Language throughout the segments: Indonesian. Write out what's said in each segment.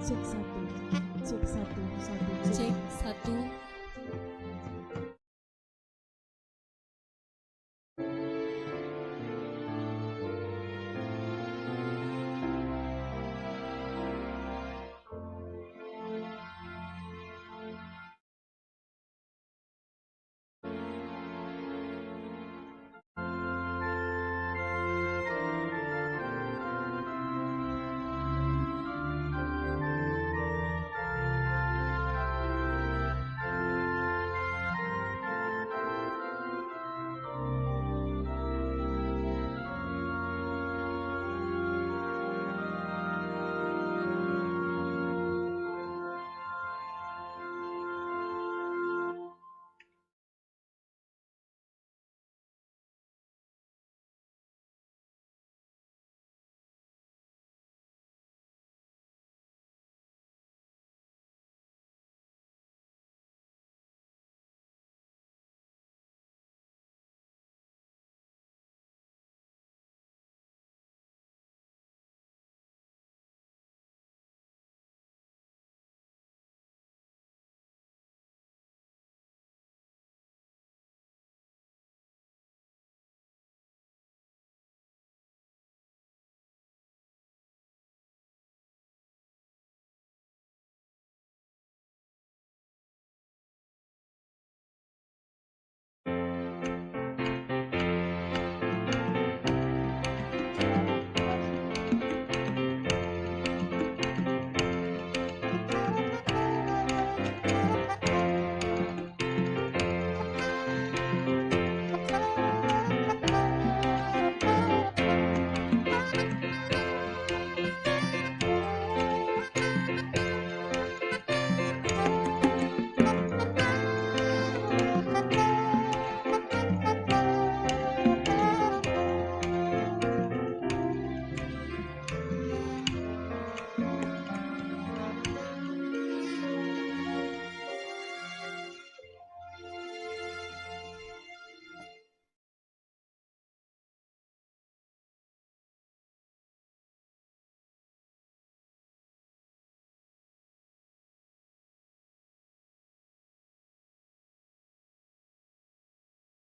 Cek satu, cek satu, satu, Cek satu.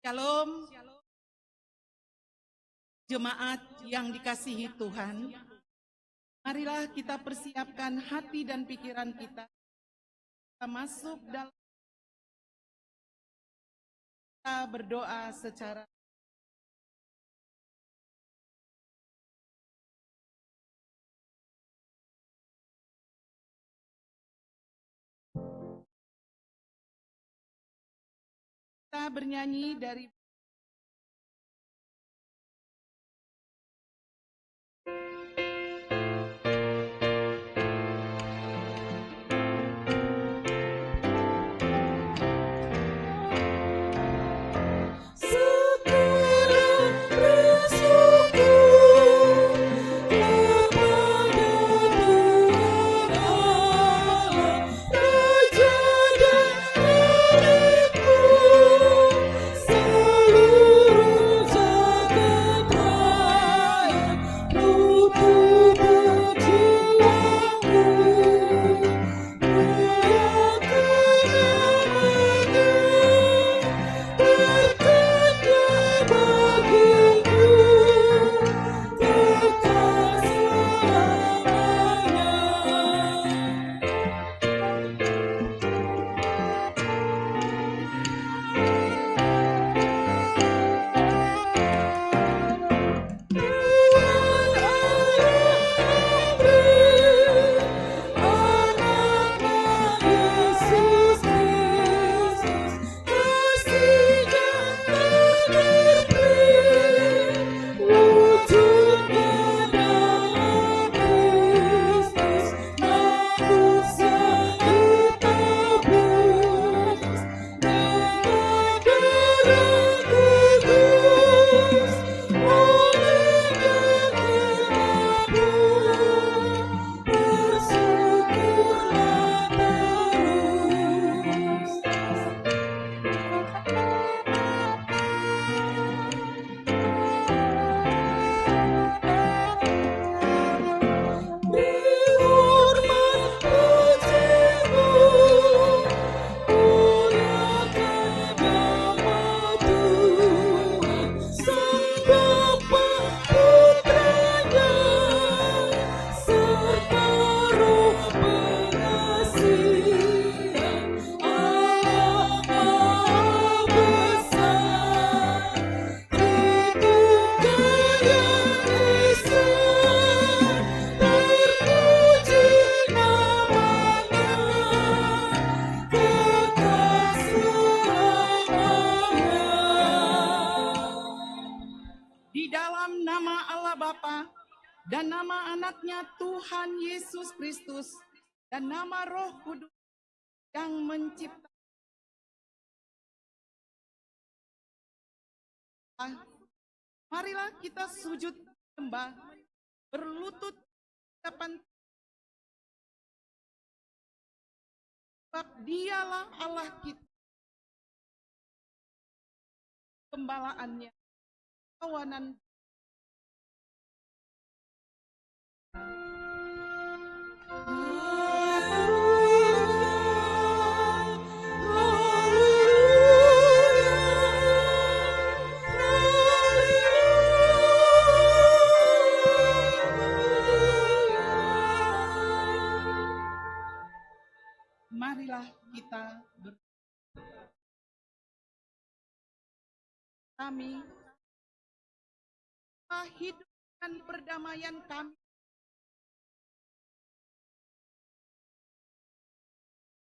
Shalom, jemaat yang dikasihi Tuhan. Marilah kita persiapkan hati dan pikiran kita. Kita masuk dalam kita berdoa secara kita bernyanyi dari di dalam nama Allah Bapa dan nama anaknya Tuhan Yesus Kristus dan nama Roh Kudus yang menciptakan. Marilah kita sujud sembah, berlutut depan sebab dialah Allah kita, gembalaannya, kawanan. Marilah kita kami hidup dan perdamaian kami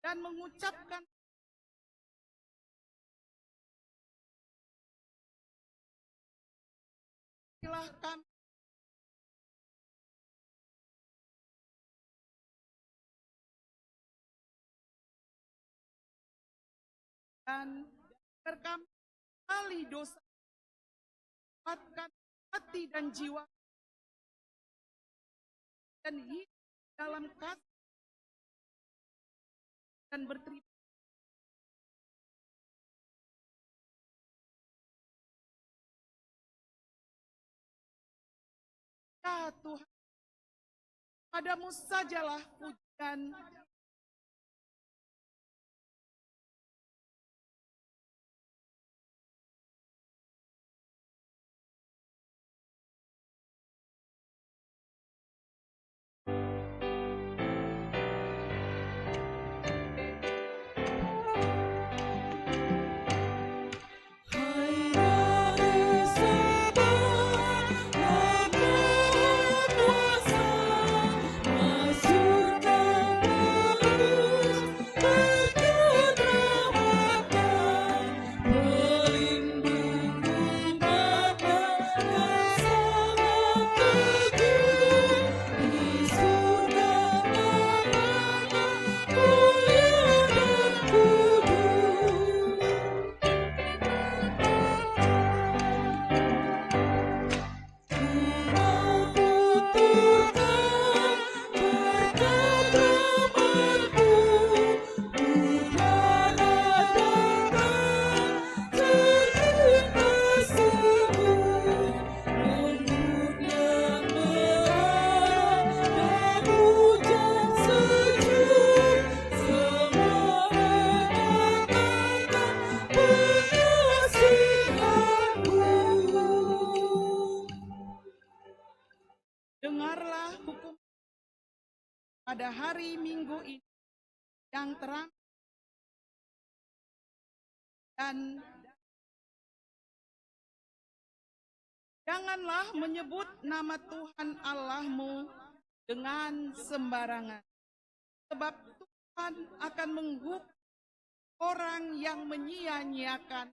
dan mengucapkan marilah kami dan kami kali dosa, kuatkan hati dan jiwa dan hidup dalam kasih dan berterima kasih Tuhan. Padamu sajalah pujian dengarlah hukum pada hari Minggu ini yang terang dan janganlah menyebut nama Tuhan Allahmu dengan sembarangan, sebab Tuhan akan menghukum orang yang menyia-nyiakan.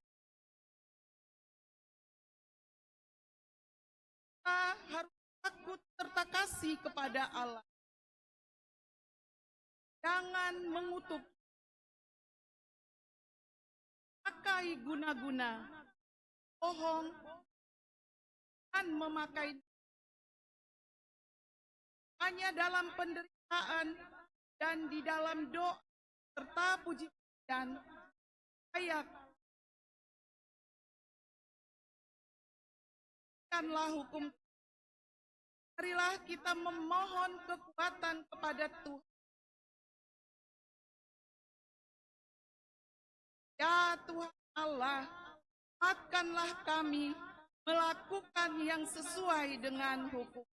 Kita harus takut serta kasih kepada Allah. Jangan mengutuk, pakai guna-guna, bohong, dan memakai hanya dalam penderitaan dan di dalam doa serta puji dan ayat. Kanlah hukum. Marilah kita memohon kekuatan kepada Tuhan. Ya Tuhan Allah, kuatkanlah kami melakukan yang sesuai dengan hukum.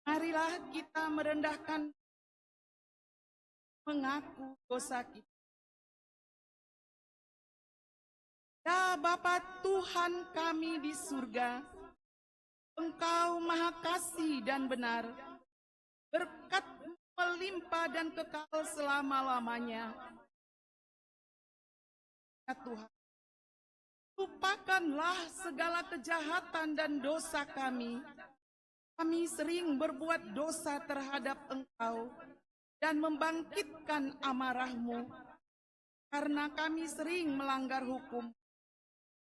Marilah kita merendahkan, mengaku dosa kita. Ya Bapa Tuhan kami di surga, Engkau Maha Kasih dan benar, berkat melimpah dan kekal selama-lamanya. Ya Tuhan, lupakanlah segala kejahatan dan dosa kami. Kami sering berbuat dosa terhadap Engkau dan membangkitkan amarah-Mu. Karena kami sering melanggar hukum,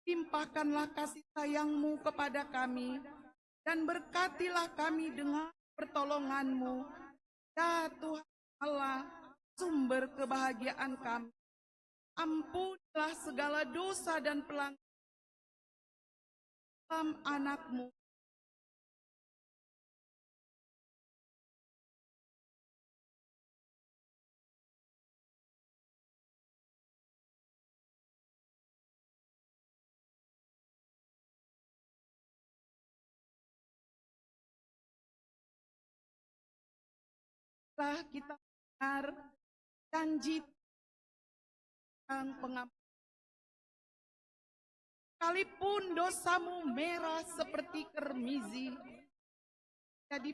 limpahkanlah kasih sayang-Mu kepada kami dan berkatilah kami dengan pertolongan-Mu. Ya Tuhan Allah, sumber kebahagiaan kami. Ampunilah segala dosa dan pelanggaran dalam anak-Mu. Setelah kita dengar janji tentang pengampunan, sekalipun dosamu merah seperti kermizi, jadi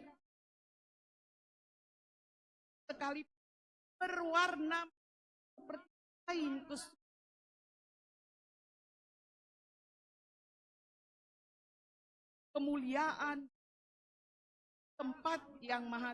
sekalipun berwarna seperti kain kusut, kemuliaan tempat yang maha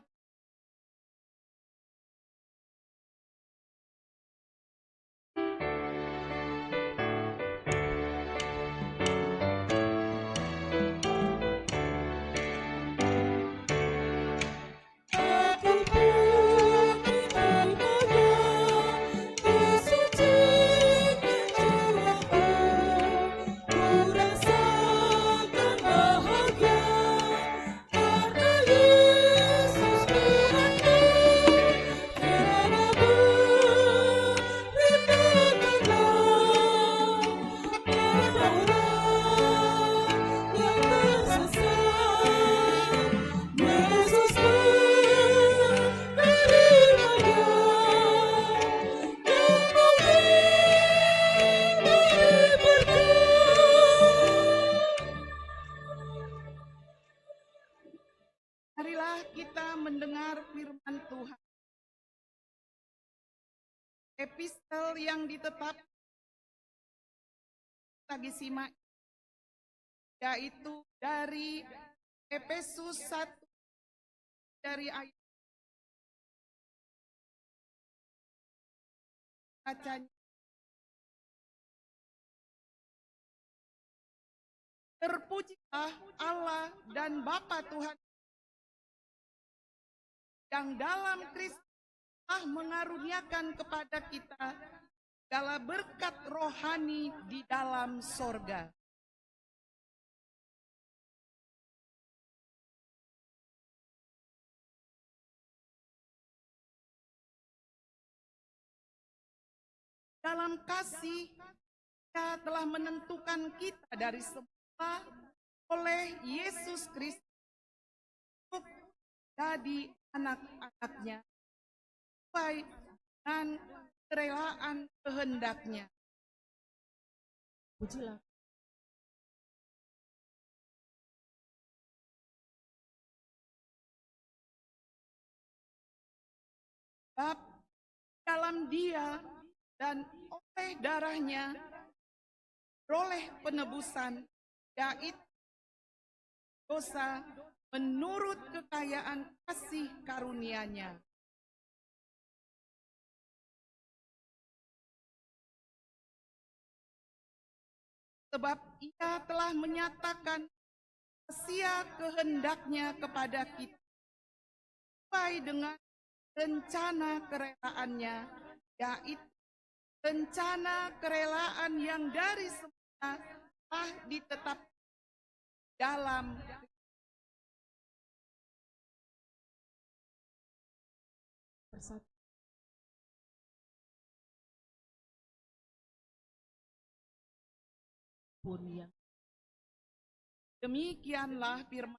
Ku epistel yang ditetapkan lagi simak, yaitu dari Efesus 1 dari ayat bacanya. Terpujilah Allah dan Bapa Tuhan yang dalam Kristus telah mengaruniakan kepada kita segala berkat rohani di dalam sorga. Dalam kasih, Dia telah menentukan kita dari semula oleh Yesus Kristus untuk jadi anak-anaknya sesuai dengan kerelaan kehendaknya. Pujilah. Sebab dalam Dia dan oleh darahnya beroleh penebusan, yaitu dosa menurut kekayaan kasih karunia-Nya. Sebab Ia telah menyatakan rahasia kehendak-Nya kepada kita sesuai dengan rencana kerelaannya, yaitu rencana kerelaan yang dari semula telah ditetapkan dalam Bersatu. Pun yang demikianlah firman.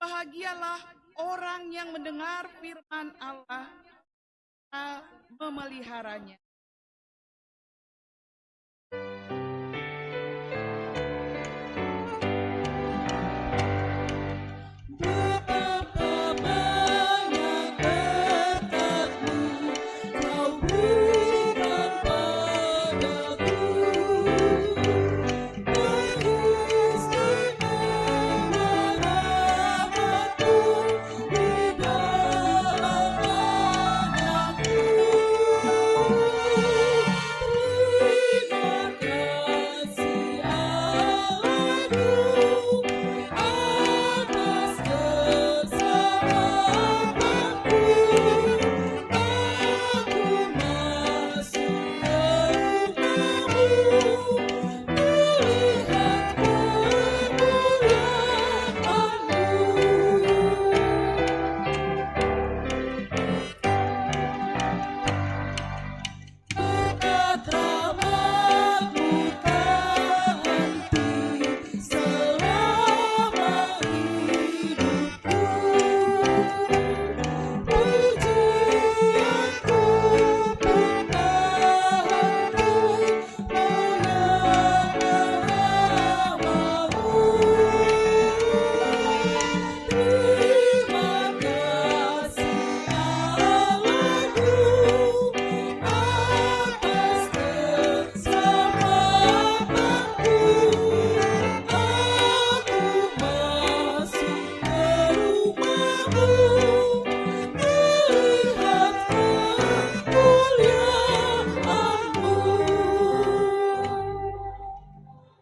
Bahagialah orang yang mendengar firman Allah dan memeliharanya.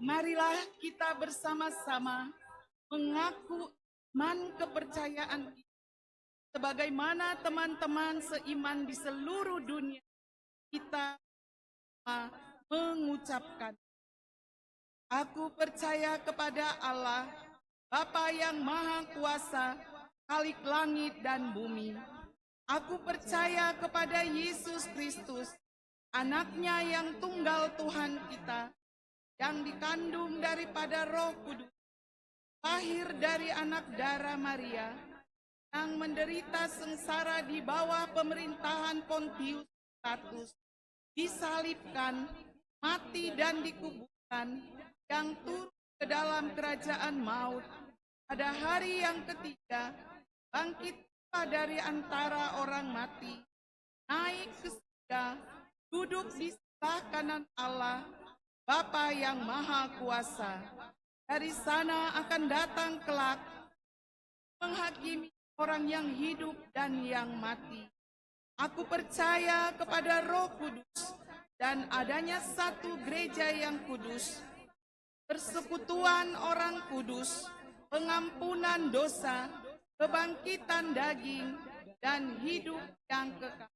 Marilah kita bersama-sama mengaku iman kepercayaan kita. Sebagaimana teman-teman seiman di seluruh dunia, kita mengucapkan, aku percaya kepada Allah, Bapa yang Maha Kuasa, Khalik langit dan bumi. Aku percaya kepada Yesus Kristus, Anaknya yang tunggal Tuhan kita, yang dikandung daripada Roh Kudus, lahir dari anak darah Maria, yang menderita sengsara di bawah pemerintahan Pontius Pilatus, disalibkan, mati dan dikuburkan, yang turun ke dalam kerajaan maut, pada hari yang ketiga bangkit dari antara orang mati, naik ke surga, duduk di sebelah kanan Allah, Bapa yang Maha Kuasa. Dari sana akan datang kelak menghakimi orang yang hidup dan yang mati. Aku percaya kepada Roh Kudus dan adanya satu gereja yang kudus, persekutuan orang kudus, pengampunan dosa, kebangkitan daging, dan hidup yang kekal.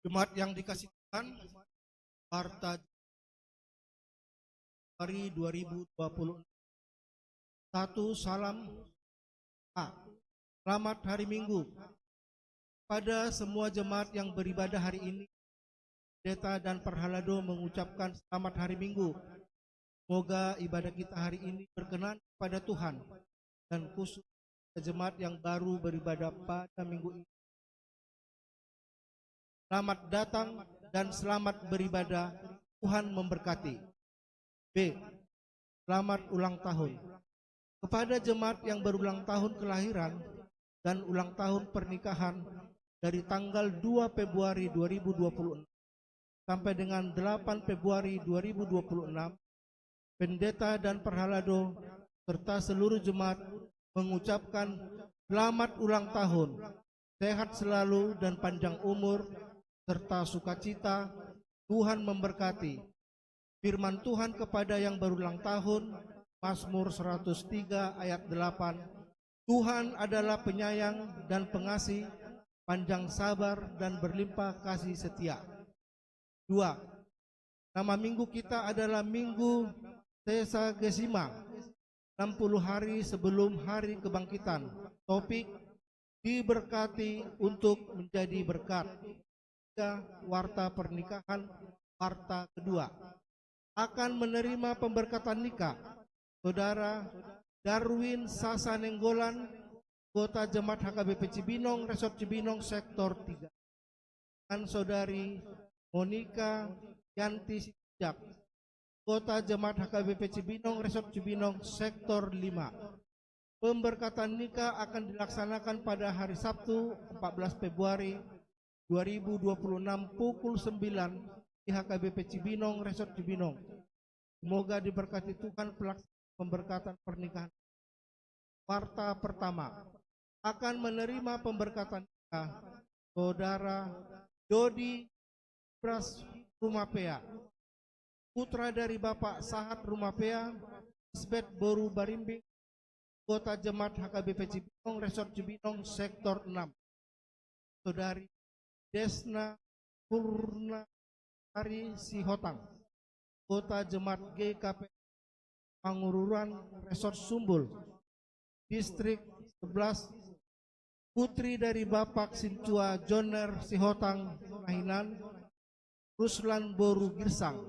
Jemaat yang dikasih Tuhan, Warta Januari 2020. Satu, salam A. Selamat hari Minggu. Pada semua jemaat yang beribadah hari ini, Pendeta dan Perhalado mengucapkan selamat hari Minggu. Semoga ibadah kita hari ini berkenan pada Tuhan, dan khusus jemaat yang baru beribadah pada minggu ini. Selamat datang dan selamat beribadah, Tuhan memberkati. B. Selamat ulang tahun. Kepada jemaat yang berulang tahun kelahiran dan ulang tahun pernikahan dari tanggal 2 Februari 2026 sampai dengan 8 Februari 2026, Pendeta dan Perhalado serta seluruh jemaat mengucapkan selamat ulang tahun, sehat selalu dan panjang umur, serta sukacita. Tuhan memberkati. Firman Tuhan kepada yang berulang tahun, Mazmur 103 ayat 8, Tuhan adalah penyayang dan pengasih, panjang sabar dan berlimpah kasih setia. 2. Nama minggu kita adalah Minggu Sesagesiма, 60 hari sebelum hari kebangkitan. Topik, diberkati untuk menjadi berkat. Warta pernikahan, warta kedua. Akan menerima pemberkatan nikah Saudara Darwin Sasa Nenggolan, anggota Jemaat HKBP Cibinong, Resort Cibinong, Sektor 3. Dan Saudari Monika Yanti Sijak, anggota Jemaat HKBP Cibinong, Resort Cibinong, Sektor 5. Pemberkatan nikah akan dilaksanakan pada hari Sabtu 14 Februari 2026 pukul 9 di HKBP Cibinong, Resort Cibinong. Semoga diberkati Tuhan pelaksanaan pemberkatan pernikahan. Warta pertama, akan menerima pemberkatan nikah Saudara Dodi Pras Rumapea, putra dari Bapak Sahat Rumapea, Isbet Boru Barimbing, anggota Jemaat HKBP Cibinong, Resort Cibinong, Sektor 6. Saudari Desna Purnari Sihotang, anggota Jemaat GKP Pangururan, Resort Sumbul, Distrik 11, putri dari Bapak Sincua Joner Sihotang Mahinan, Ruslan Boru Girsang.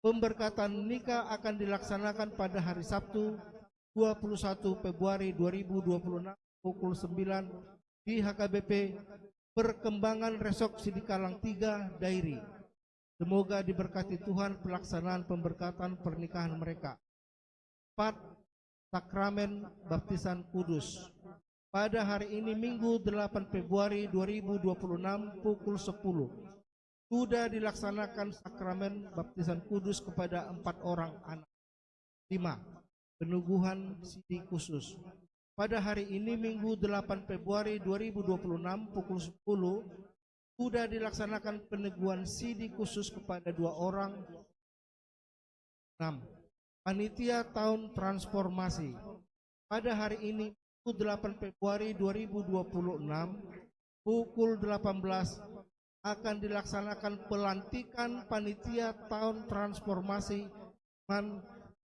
Pemberkatan nikah akan dilaksanakan pada hari Sabtu 21 Februari 2026 pukul 9 di HKBP Perkembangan Resok Sidikalang 3 Dairi. Semoga diberkati Tuhan pelaksanaan pemberkatan pernikahan mereka. 4. Sakramen Baptisan Kudus. Pada hari ini Minggu 8 Februari 2026 pukul 10 sudah dilaksanakan sakramen baptisan kudus kepada 4 orang anak. 5. Penubuhan sidi khusus. Pada hari ini Minggu 8 Februari 2026 pukul 10 sudah dilaksanakan peneguhan sidi khusus kepada 2 orang. 6. Panitia Tahun Transformasi. Pada hari ini Minggu 8 Februari 2026 pukul 18 akan dilaksanakan pelantikan Panitia Tahun Transformasi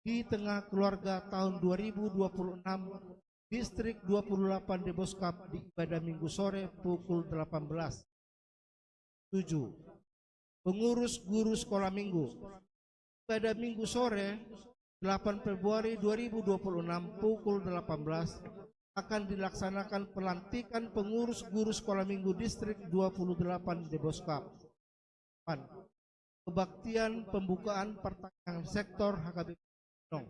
di Tengah Keluarga tahun 2026 Distrik 28 Deboskap di ibadah Minggu sore pukul 18. 7. Pengurus guru sekolah minggu. Ibadah Minggu sore 8 Februari 2026 pukul 18 akan dilaksanakan pelantikan pengurus guru sekolah minggu distrik 28 Deboskap. Kebaktian pembukaan pertanian sektor HKBP Cibinong.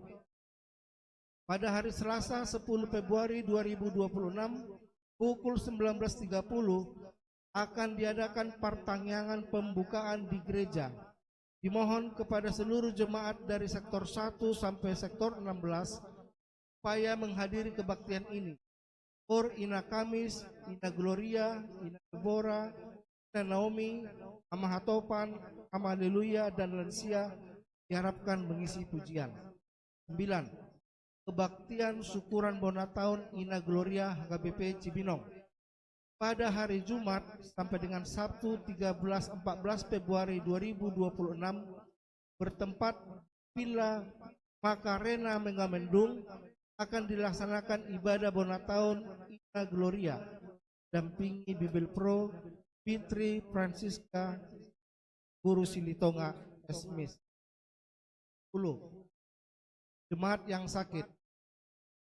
Pada hari Selasa 10 Februari 2026 pukul 19.30 akan diadakan pertanyaan pembukaan di gereja. Dimohon kepada seluruh jemaat dari sektor 1 sampai sektor 16 supaya menghadiri kebaktian ini. Or Ina Kamis, Ina Gloria, Ina Deborah, Ina Naomi, Ama Hatopan, Ama Haleluya, dan lansia diharapkan mengisi pujian. 9. Kebaktian syukuran bona tahun Ina Gloria HKBP Cibinong. Pada hari Jumat sampai dengan Sabtu 13-14 Februari 2026 bertempat Villa Macarena Megamendung akan dilaksanakan ibadah bona tahun Ina Gloria. Dampingi Bible Pro Fitri Francisca Guru Silitonga Esmis. 10. Jemaat yang sakit.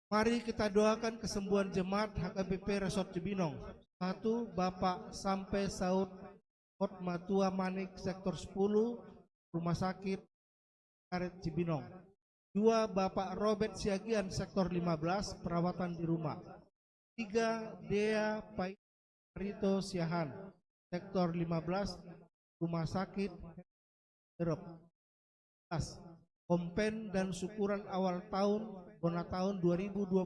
Mari kita doakan kesembuhan jemaat HKBP Resort Cibinong. 1. Bapak sampai Saud Hotmatua Manik Sektor 10 Rumah Sakit Karet Cibinong. 2. Bapak Robert Siagian Sektor 15 perawatan di rumah. 3. Dea Paito Siahan Sektor 15 Rumah Sakit Erop. Kompen dan syukuran awal tahun bona tahun 2026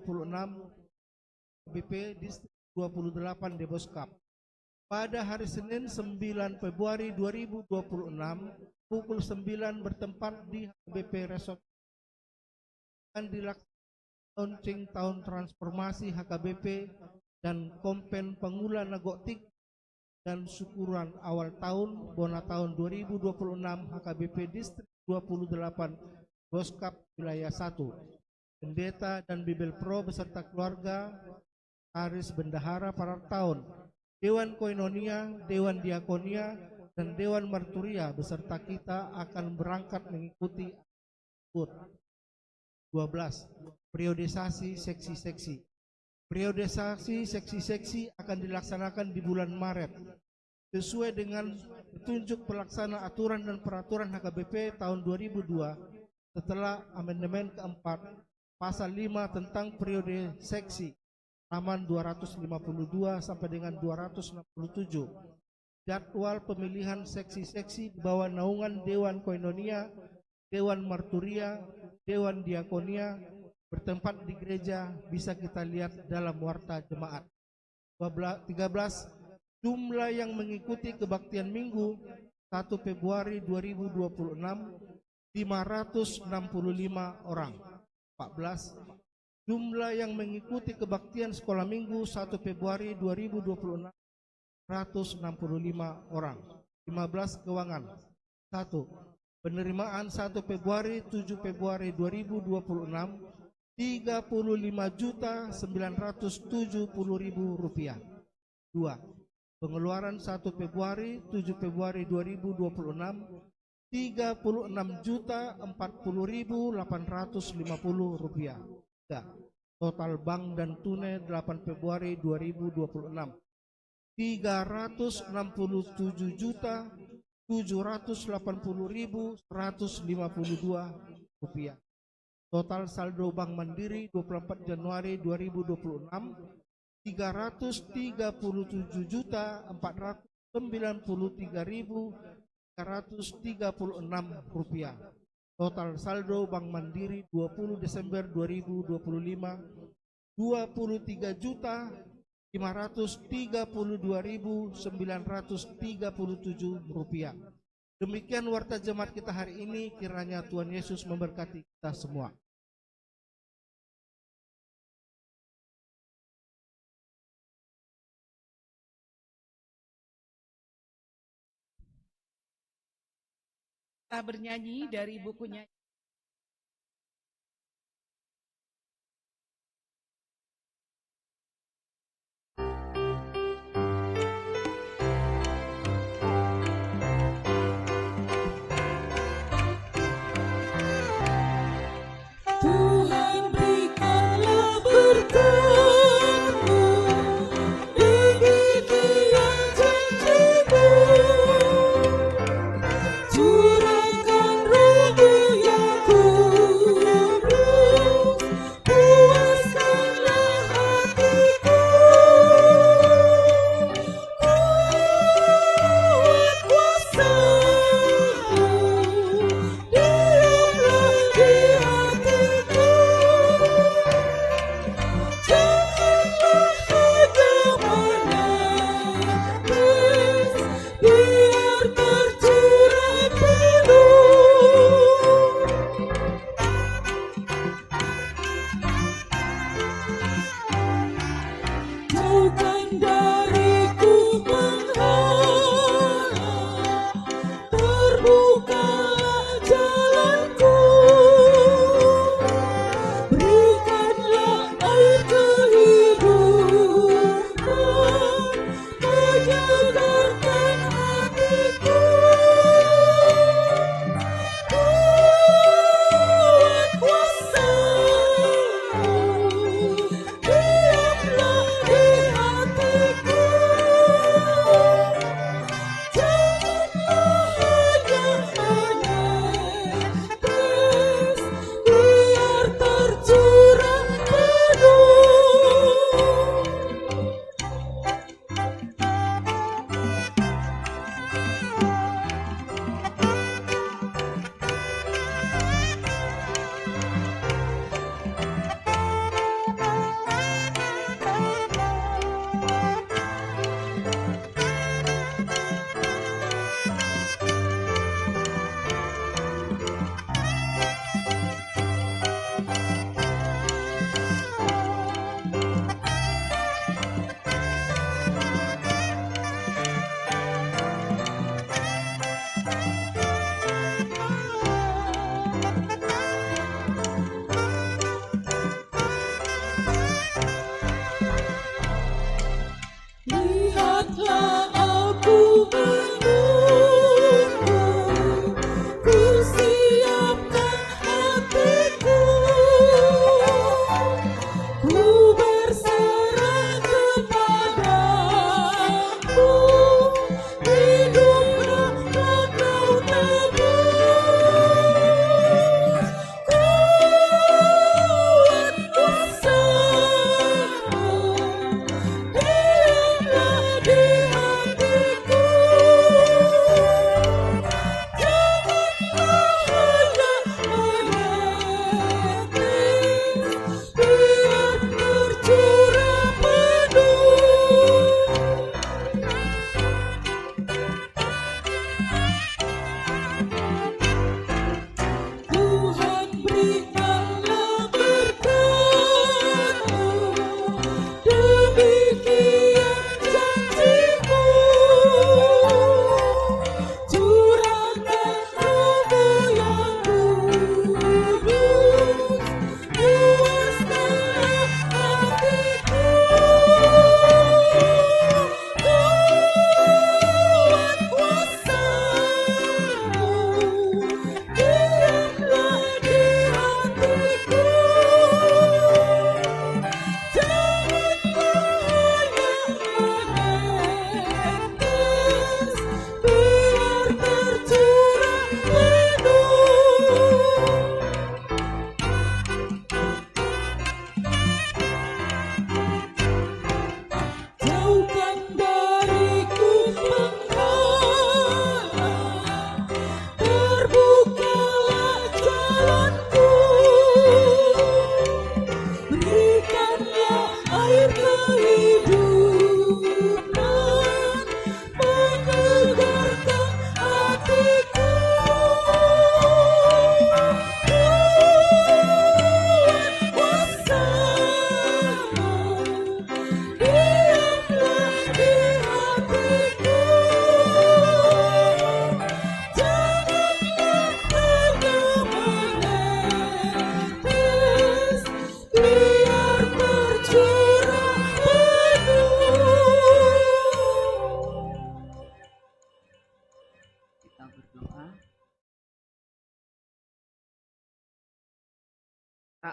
BP Distrik 28 Deboskap. Pada hari Senin 9 Februari 2026 pukul 9 bertempat di HKBP Resort akan dilaksanakan launching tahun transformasi HKBP dan kompen pengulan nagotik dan syukuran awal tahun bona tahun 2026 HKBP Distrik 28 Boskap Wilayah 1. Pendeta dan Bible Pro beserta keluarga, Aris Bendahara para tahun, Dewan Koinonia, Dewan Diakonia, dan Dewan Marturia beserta kita akan berangkat mengikuti 12. Periodisasi seksi-seksi. Periodisasi seksi-seksi akan dilaksanakan di bulan Maret sesuai dengan petunjuk pelaksana aturan dan peraturan HKBP tahun 2002 setelah amandemen keempat pasal 5 tentang periode seksi halaman 252 sampai dengan 267. Jadwal pemilihan seksi-seksi di bawah naungan Dewan Koinonia, Dewan Marturia, Dewan Diakonia bertempat di gereja bisa kita lihat dalam warta jemaat. 13. Jumlah yang mengikuti kebaktian minggu 1 Februari 2026 565 orang. 14. Jumlah yang mengikuti kebaktian sekolah minggu 1 Februari 2026 165 orang. 15. Keuangan. 1. Penerimaan 1 Februari 7 Februari 2026 Rp35.970.000. 2. Pengeluaran 1 Februari 7 Februari 2026 Rp36.040.850. 3. Total bank dan tunai 8 Februari 2026 Rp367.780.152. Total saldo Bank Mandiri 24 Januari 2026 Rp333.493.336. Total saldo Bank Mandiri 20 Desember 2025 Rp23.532.937. Demikian warta jemaat kita hari ini, kiranya Tuhan Yesus memberkati kita semua. Kita bernyanyi dari bukunya. Tuhan berikanlah berkat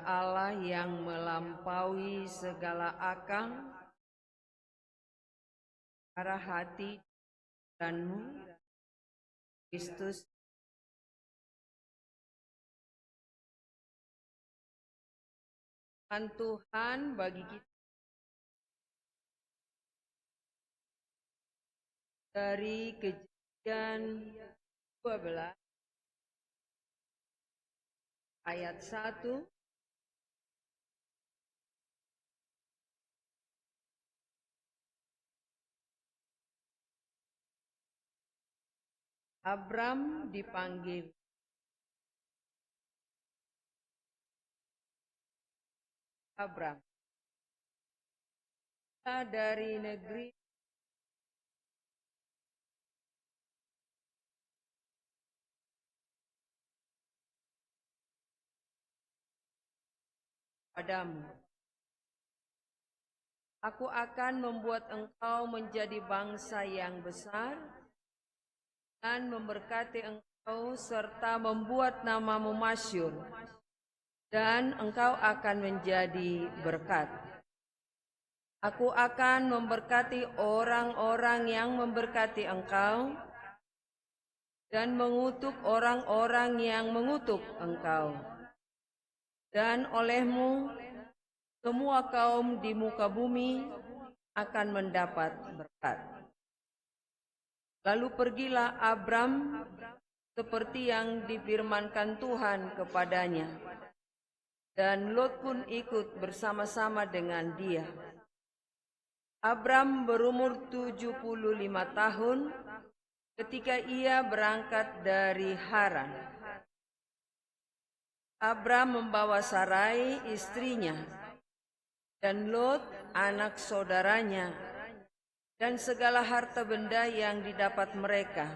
Allah yang melampaui segala akal, arah hati danmu, Kristus, Tuhan bagi kita dari Kejadian 12 ayat 1 Abram dipanggil. Abram dari negeri padamu. Aku akan membuat engkau menjadi bangsa yang besar dan memberkati engkau serta membuat namamu masyhur, dan engkau akan menjadi berkat. Aku akan memberkati orang-orang yang memberkati engkau dan mengutuk orang-orang yang mengutuk engkau. Dan olehmu semua kaum di muka bumi akan mendapat berkat. Lalu pergilah Abram seperti yang difirmankan Tuhan kepadanya, dan Lot pun ikut bersama-sama dengan dia. Abram berumur 75 tahun ketika ia berangkat dari Haran. Abram membawa Sarai istrinya dan Lot anak saudaranya dan segala harta benda yang didapat mereka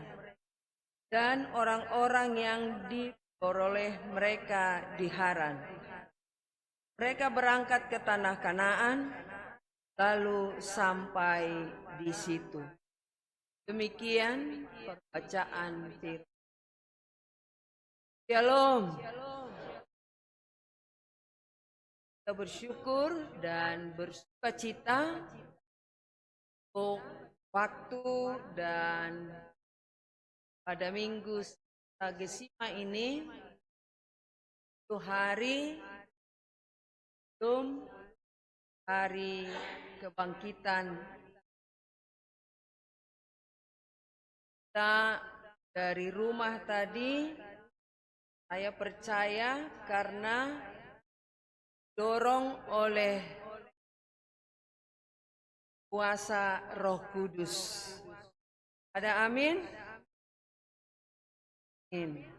dan orang-orang yang diperoleh mereka di Haran. Mereka berangkat ke tanah Kanaan lalu sampai di situ. Demikian pembacaan firman. Shalom. Kita bersyukur dan bersukacita untuk waktu dan pada minggu Gesima ini itu hari sebelum hari kebangkitan kita dari rumah tadi. Saya percaya karena dorong oleh kuasa Roh Kudus. Ada amin? Amin.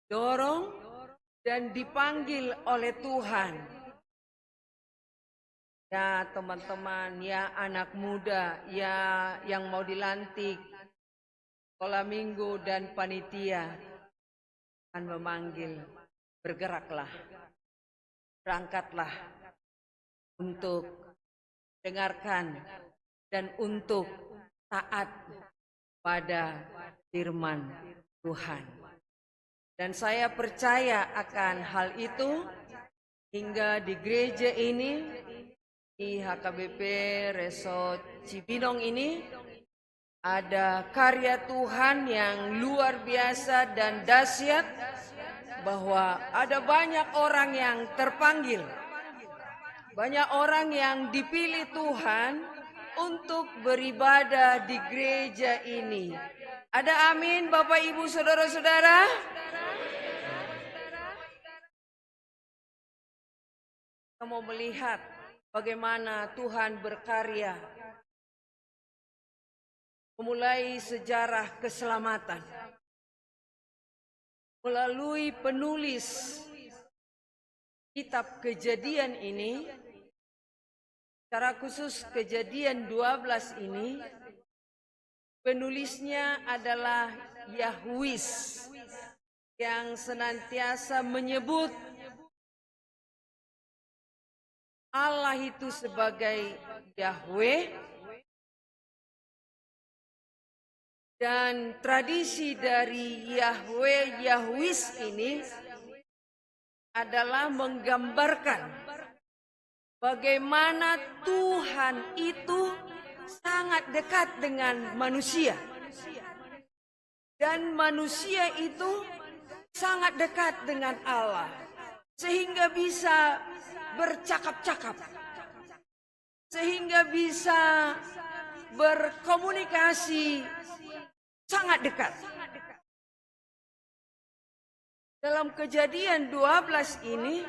Dorong dan dipanggil oleh Tuhan. Ya teman-teman, ya anak muda, ya yang mau dilantik, sekolah minggu dan panitia akan memanggil, bergeraklah, berangkatlah untuk dengarkan dan untuk taat pada firman Tuhan. Dan saya percaya akan hal itu hingga di gereja ini, di HKBP Resort Cibinong ini, ada karya Tuhan yang luar biasa dan dahsyat, bahwa ada banyak orang yang terpanggil, banyak orang yang dipilih Tuhan untuk beribadah di gereja ini. Ada amin Bapak Ibu Saudara-saudara? Kita mau melihat bagaimana Tuhan berkarya memulai sejarah keselamatan melalui penulis kitab Kejadian ini, secara khusus Kejadian 12 ini, penulisnya adalah Yahwis yang senantiasa menyebut Allah itu sebagai Yahweh, dan tradisi dari Yahwis ini adalah menggambarkan bagaimana Tuhan itu sangat dekat dengan manusia, dan manusia itu sangat dekat dengan Allah, sehingga bisa bercakap-cakap, sehingga bisa berkomunikasi sangat dekat. Dalam Kejadian 12 ini,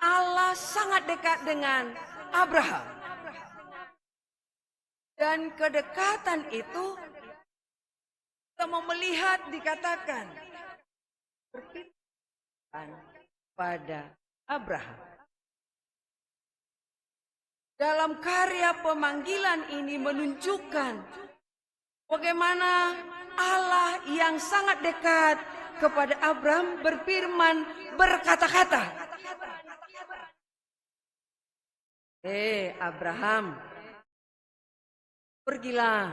Allah sangat dekat dengan Abraham. Dan kedekatan itu kita mau melihat dikatakan berpindah pada Abraham. Dalam karya pemanggilan ini menunjukkan bagaimana Allah yang sangat dekat kepada Abraham berfirman, berkata-kata, Abraham, pergilah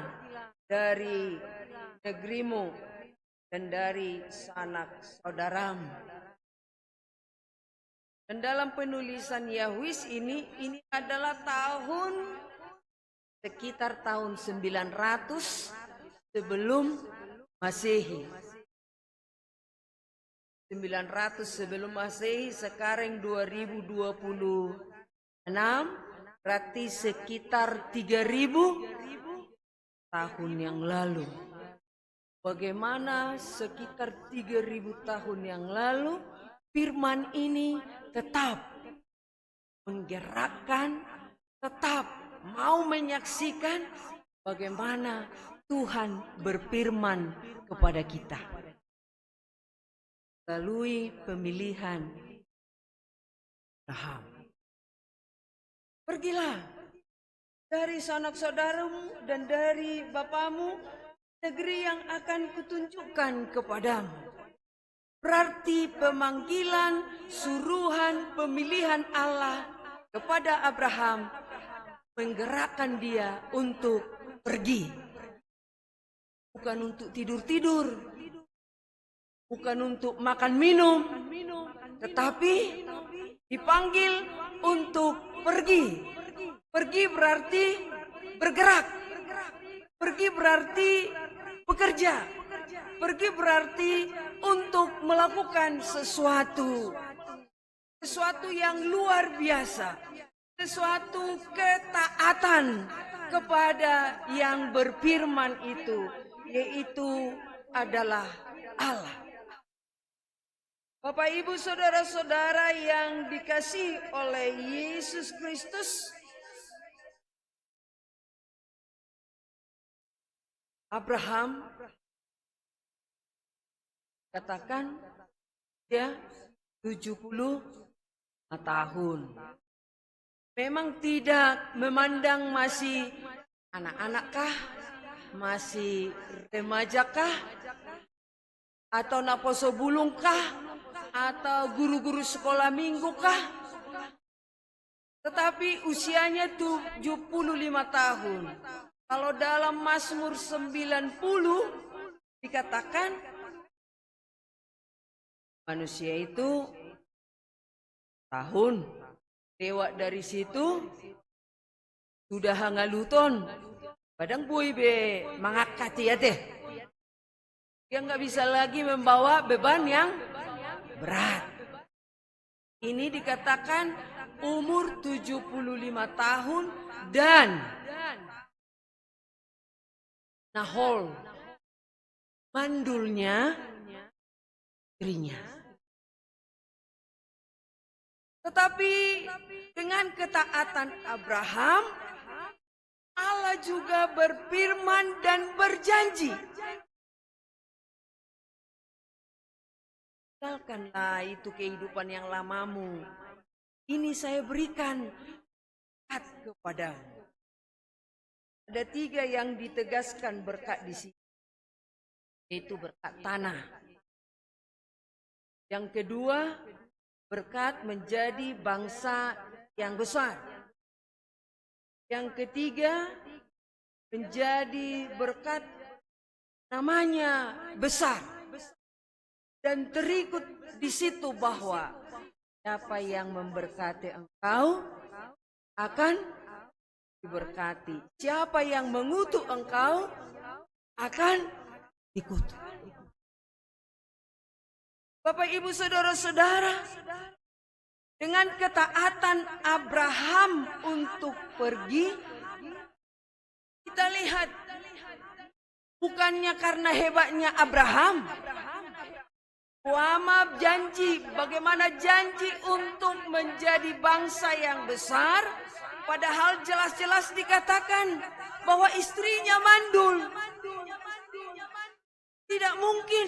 dari negerimu dan dari sanak saudaramu. Dan dalam penulisan Yahwis ini adalah sekitar tahun 900 sebelum Masehi. 900 sebelum Masehi, sekarang 2026, berarti sekitar 3000 tahun yang lalu. Bagaimana sekitar 3000 tahun yang lalu firman ini tetap menggerakkan, tetap mau menyaksikan bagaimana Tuhan berfirman kepada kita melalui pemilihan Abraham. Pergilah dari sanak saudaramu dan dari bapamu, negeri yang akan kutunjukkan kepadamu. Berarti pemanggilan, suruhan, pemilihan Allah kepada Abraham menggerakkan dia untuk pergi. Bukan untuk tidur-tidur, bukan untuk makan minum, tetapi dipanggil untuk pergi. Pergi berarti bergerak. Pergi berarti bekerja. Pergi berarti untuk melakukan sesuatu yang luar biasa, sesuatu ketaatan kepada yang berfirman itu, yaitu adalah Allah. Bapak Ibu saudara-saudara yang dikasihi oleh Yesus Kristus, Abraham katakan berusia 75 tahun. Memang tidak memandang masih anak-anakkah, masih remajakah, atau naposo bulungkah, atau guru-guru sekolah minggukah. Tetapi usianya 75 tahun. Kalau dalam Mazmur 90 dikatakan manusia itu tahun lewat dari situ sudah hangaluton. Padang bui be mangakati ya teh. Dia nggak bisa lagi membawa beban yang berat. Ini dikatakan umur 75 tahun dan nahol mandulnya istrinya. Tetapi dengan ketaatan Abraham, Allah juga berfirman dan berjanji. Tinggalkanlah itu kehidupan yang lamamu. Ini saya berikan berkat kepadamu. Ada 3 yang ditegaskan berkat di sini. Yaitu berkat tanah. Yang kedua, berkat menjadi bangsa yang besar. Yang ketiga, menjadi berkat namanya besar. Dan terikut di situ bahwa siapa yang memberkati engkau akan diberkati. Siapa yang mengutuk engkau akan dikutuk. Bapak, Ibu, saudara-saudara, dengan ketaatan Abraham untuk pergi, kita lihat bukannya karena hebatnya Abraham. Muhammad janji, bagaimana janji untuk menjadi bangsa yang besar, padahal jelas-jelas dikatakan bahwa istrinya mandul. Tidak mungkin.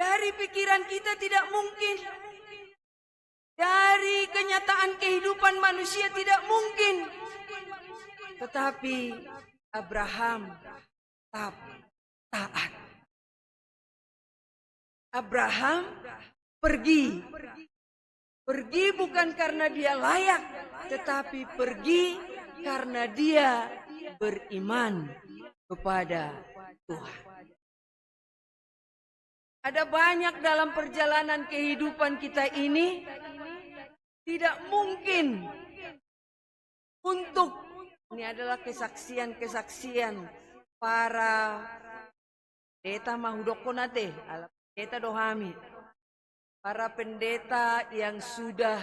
Dari pikiran kita tidak mungkin. Dari kenyataan kehidupan manusia tidak mungkin. Tetapi Abraham tetap taat. Abraham pergi. Pergi bukan karena dia layak, tetapi pergi karena dia beriman kepada Tuhan. Ada banyak dalam perjalanan kehidupan kita ini tidak mungkin untuk, ini adalah kesaksian-kesaksian para pendeta mahudokonate, pendeta dohami, para pendeta yang sudah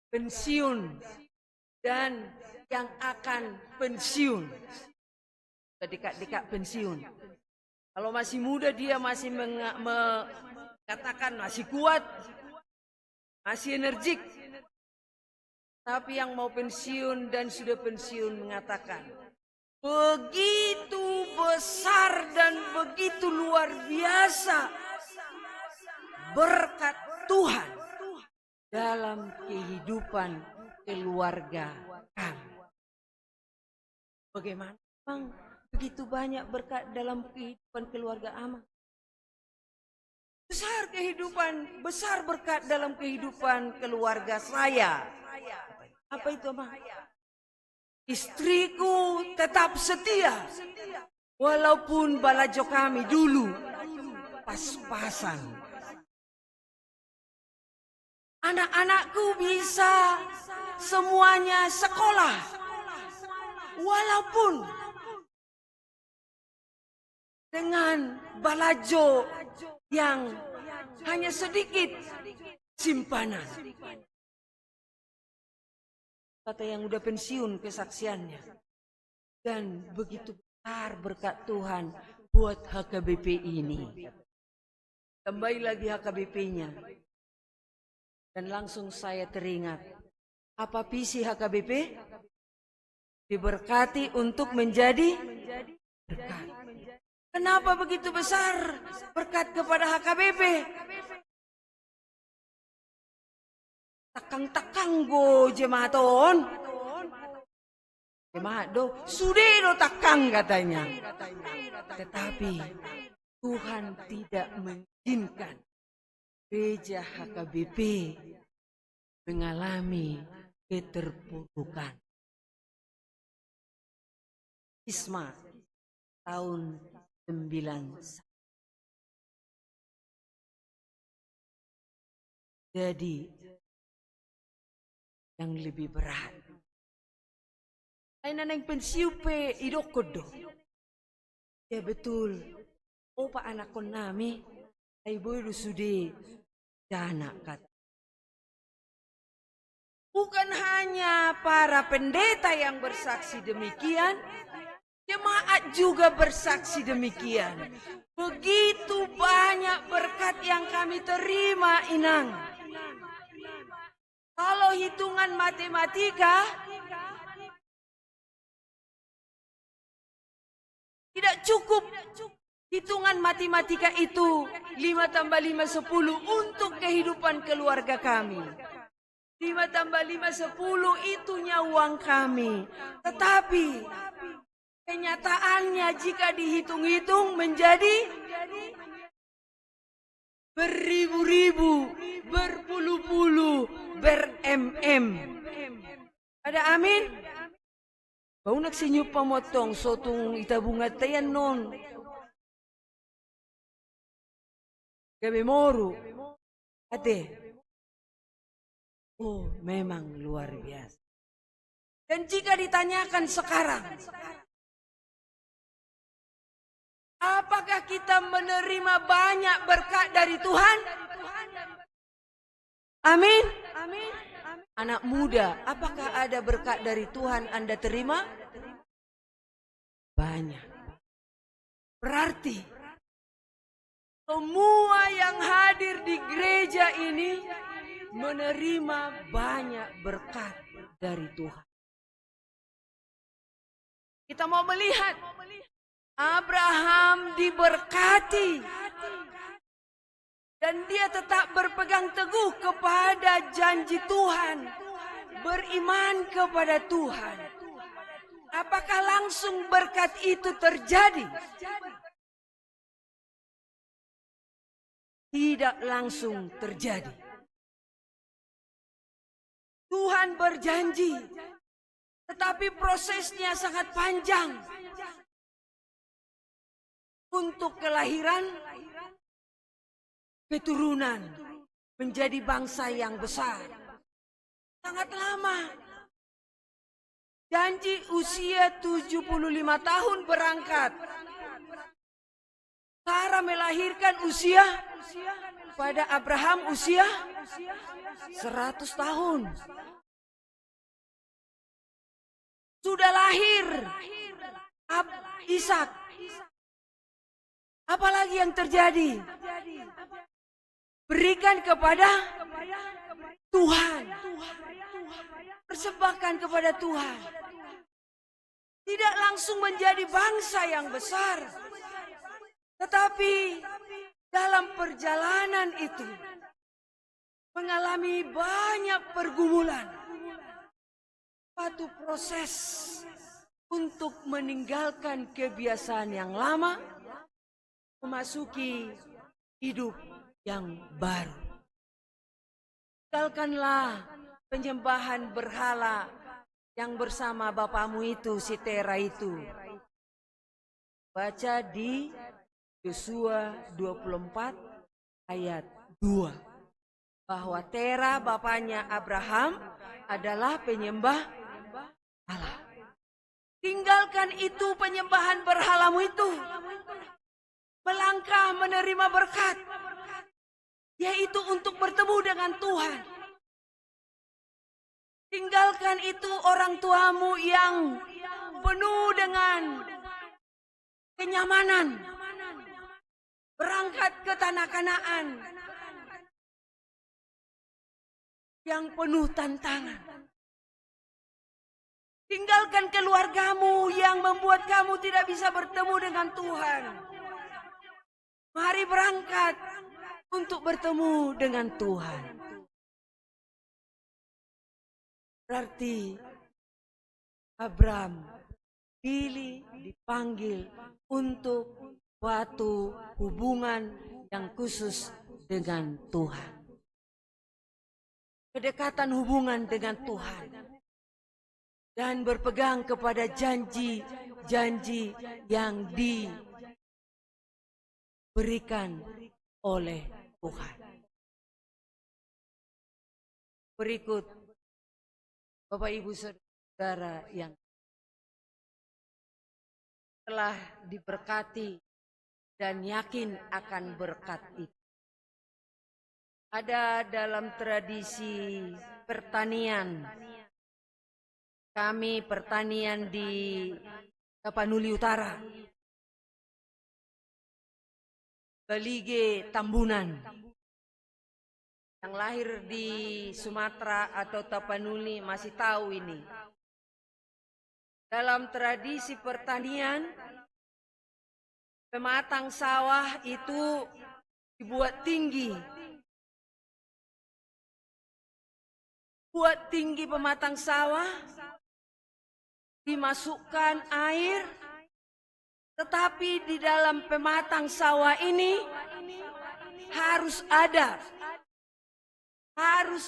pensiun dan yang akan pensiun, dekat-dekat pensiun. Kalau masih muda dia masih mengatakan masih kuat, masih energik. Tapi yang mau pensiun dan sudah pensiun mengatakan, begitu besar dan begitu luar biasa berkat Tuhan dalam kehidupan keluarga kami. Bagaimana, Bang? Begitu banyak berkat dalam kehidupan keluarga Amang. Besar berkat dalam kehidupan keluarga saya. Apa itu, Amang? Istriku tetap setia. Walaupun balajo kami dulu pas-pasan. Anak-anakku bisa semuanya sekolah. Walaupun dengan balajo yang hanya sedikit simpanan. Kata yang udah pensiun kesaksiannya. Dan begitu besar berkat Tuhan buat HKBP ini. Kembali lagi HKBP-nya. Dan langsung saya teringat. Apa visi HKBP? Diberkati untuk menjadi berkat. Kenapa begitu besar berkat kepada HKBP? Takang-takang go jematon. Jemaat do, sudah do takang katanya. Tetapi Tuhan tidak mengizinkan gereja HKBP mengalami keterpurukan. Isma tahun 91. Jadi yang lebih berat. Lain nang pensiupe idokodo. Ya betul. Opa anak kon nami, ay boy sude dana kata. Bukan hanya para pendeta yang bersaksi demikian, jemaat juga bersaksi demikian. Begitu banyak berkat yang kami terima, Inang. Kalau hitungan matematika, tidak cukup. Hitungan matematika itu 5 tambah 5 10 untuk kehidupan keluarga kami. 5 tambah 5 10 itu uang kami. Tetapi kenyataannya jika dihitung-hitung menjadi beribu-ribu, berpuluh-puluh, ber-mm. Ada amin? Bau nak senyum pemotong sotung itabunga tayan non. Gabe moru. Ate. Oh, memang luar biasa. Dan jika ditanyakan sekarang, apakah kita menerima banyak berkat dari Tuhan? Amin. Anak muda, apakah ada berkat dari Tuhan Anda terima? Banyak. Berarti semua yang hadir di gereja ini menerima banyak berkat dari Tuhan. Kita mau melihat Abraham diberkati dan dia tetap berpegang teguh kepada janji Tuhan, beriman kepada Tuhan. Apakah langsung berkat itu terjadi? Tidak langsung terjadi. Tuhan berjanji, tetapi prosesnya sangat panjang. Untuk kelahiran, keturunan, menjadi bangsa yang besar. Sangat lama. Janji usia 75 tahun berangkat. Sarah melahirkan usia pada Abraham usia 100 tahun. Sudah lahir Ishak. Apalagi yang terjadi? Berikan kepada Tuhan. Persembahkan kepada Tuhan. Tidak langsung menjadi bangsa yang besar. Tetapi dalam perjalanan itu mengalami banyak pergumulan. Suatu proses untuk meninggalkan kebiasaan yang lama, memasuki hidup yang baru. Tinggalkanlah penyembahan berhala yang bersama bapamu itu, si Tera itu. Baca di Yosua 24 ayat 2. Bahwa Tera bapaknya Abraham adalah penyembah Allah. Tinggalkan itu penyembahan berhalamu itu. Melangkah menerima berkat. Yaitu untuk bertemu dengan Tuhan. Tinggalkan itu orang tuamu yang penuh dengan kenyamanan. Berangkat ke tanah Kanaan yang penuh tantangan. Tinggalkan keluargamu yang membuat kamu tidak bisa bertemu dengan Tuhan. mulai berangkat untuk bertemu dengan Tuhan. Berarti Abram dipanggil untuk suatu hubungan yang khusus dengan Tuhan. Kedekatan hubungan dengan Tuhan. Dan berpegang kepada janji-janji yang diberikan oleh Tuhan. Berikut Bapak Ibu Saudara yang telah diberkati dan yakin akan berkat itu. Ada dalam tradisi pertanian. Kami pertanian di Tapanuli Utara. Balige Tambunan. Yang lahir di Sumatera atau Tapanuli masih tahu ini. Dalam tradisi pertanian, pematang sawah itu dibuat tinggi. Buat tinggi pematang sawah, dimasukkan air, tetapi di dalam pematang sawah ini harus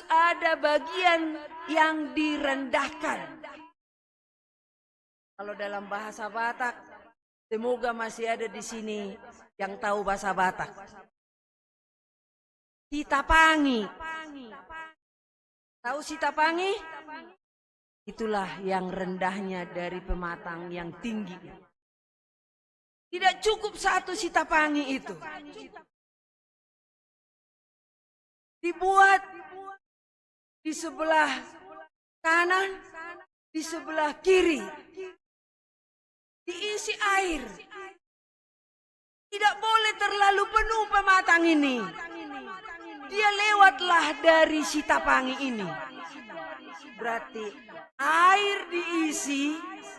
ada bagian yang direndahkan. Kalau dalam bahasa Batak, semoga masih ada di sini yang tahu bahasa Batak. Sitapangi. Tahu sitapangi? Itulah yang rendahnya dari pematang yang tinggi. Tidak cukup satu sitapangi itu. Dibuat di sebelah kanan, di sebelah kiri. Diisi air. Tidak boleh terlalu penuh pematang ini. Dia lewatlah dari sitapangi ini. Berarti air diisi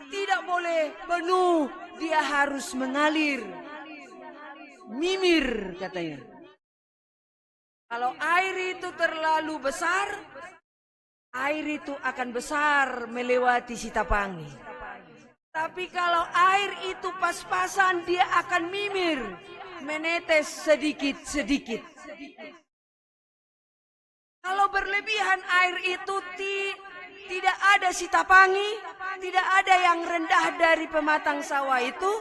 tidak boleh penuh. Dia harus mengalir. Mimir katanya. Kalau air itu terlalu besar, air itu akan besar melewati sitapangi. Tapi kalau air itu pas-pasan, dia akan mimir, menetes sedikit-sedikit. Kalau berlebihan air itu tidak ada sitapangi, tidak ada yang rendah dari pematang sawah itu,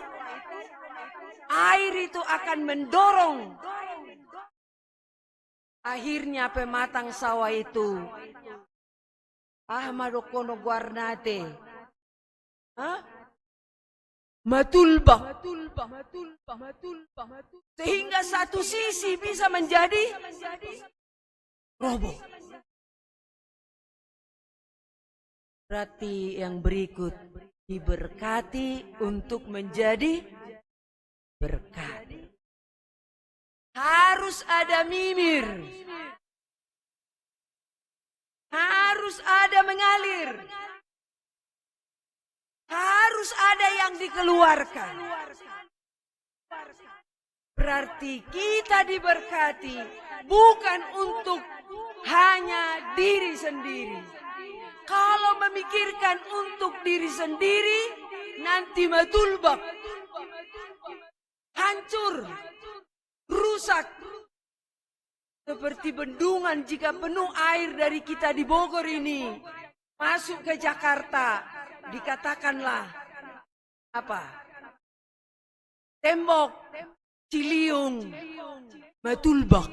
air itu akan mendorong. Akhirnya pematang sawah itu, Ahmadokono Guarnate, matulbak. Sehingga satu sisi bisa menjadi roboh. Berarti yang berikut diberkati untuk menjadi berkat. Harus ada mimir. Harus ada mengalir. Harus ada yang dikeluarkan. Berarti kita diberkati bukan untuk hanya diri sendiri. Kalau memikirkan untuk diri sendiri, nanti matulbak. Hancur. Rusak. Seperti bendungan jika penuh air dari kita di Bogor ini. Masuk ke Jakarta. Dikatakanlah apa? Tembok Ciliung matulbak.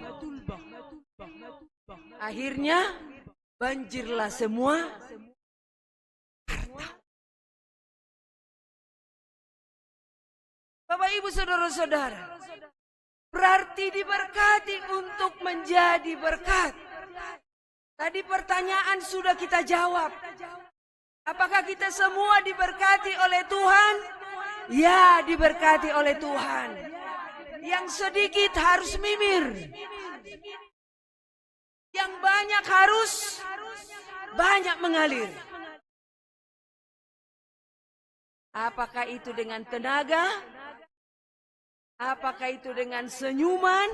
Akhirnya banjirlah semua harta. Bapak Ibu saudara-saudara, berarti diberkati untuk menjadi berkat. Tadi pertanyaan sudah kita jawab. Apakah kita semua diberkati oleh Tuhan? Ya, diberkati oleh Tuhan. Yang sedikit harus mimir. Yang banyak harus banyak mengalir. Apakah itu dengan tenaga? Apakah itu dengan senyuman?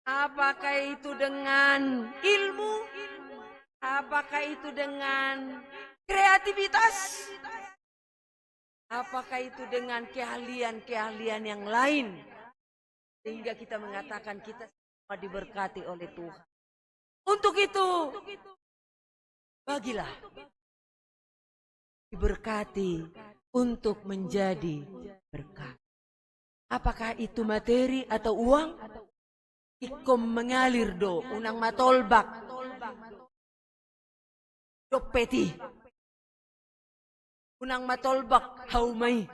Apakah itu dengan ilmu? Apakah itu dengan kreativitas? Apakah itu dengan keahlian-keahlian yang lain? Sehingga kita mengatakan kita semua diberkati oleh Tuhan. Untuk itu, bagilah diberkati untuk menjadi berkat. Apakah itu materi atau uang? Ikom mengalir do, unang matolbak. Dopeti. Unang matolbak, haumay.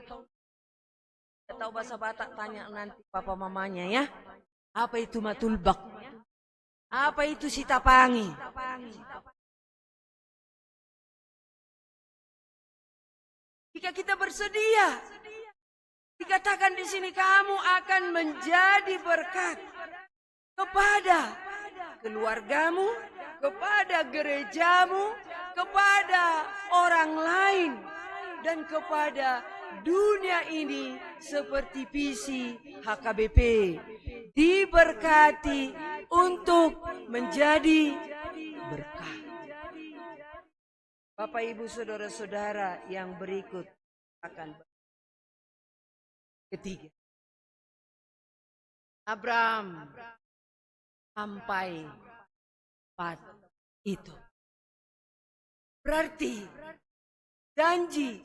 Tahu bahasa Batak, tanya nanti papa mamanya ya. Apa itu matulbak? Apa itu sitapangi? Jika kita bersedia, dikatakan di sini kamu akan menjadi berkat kepada keluargamu, kepada gerejamu, kepada orang lain, dan kepada dunia ini seperti visi HKBP. Diberkati untuk menjadi berkat. Bapak, Ibu, saudara-saudara yang berikut akan ketiga. Abraham sampai pada itu. Berarti janji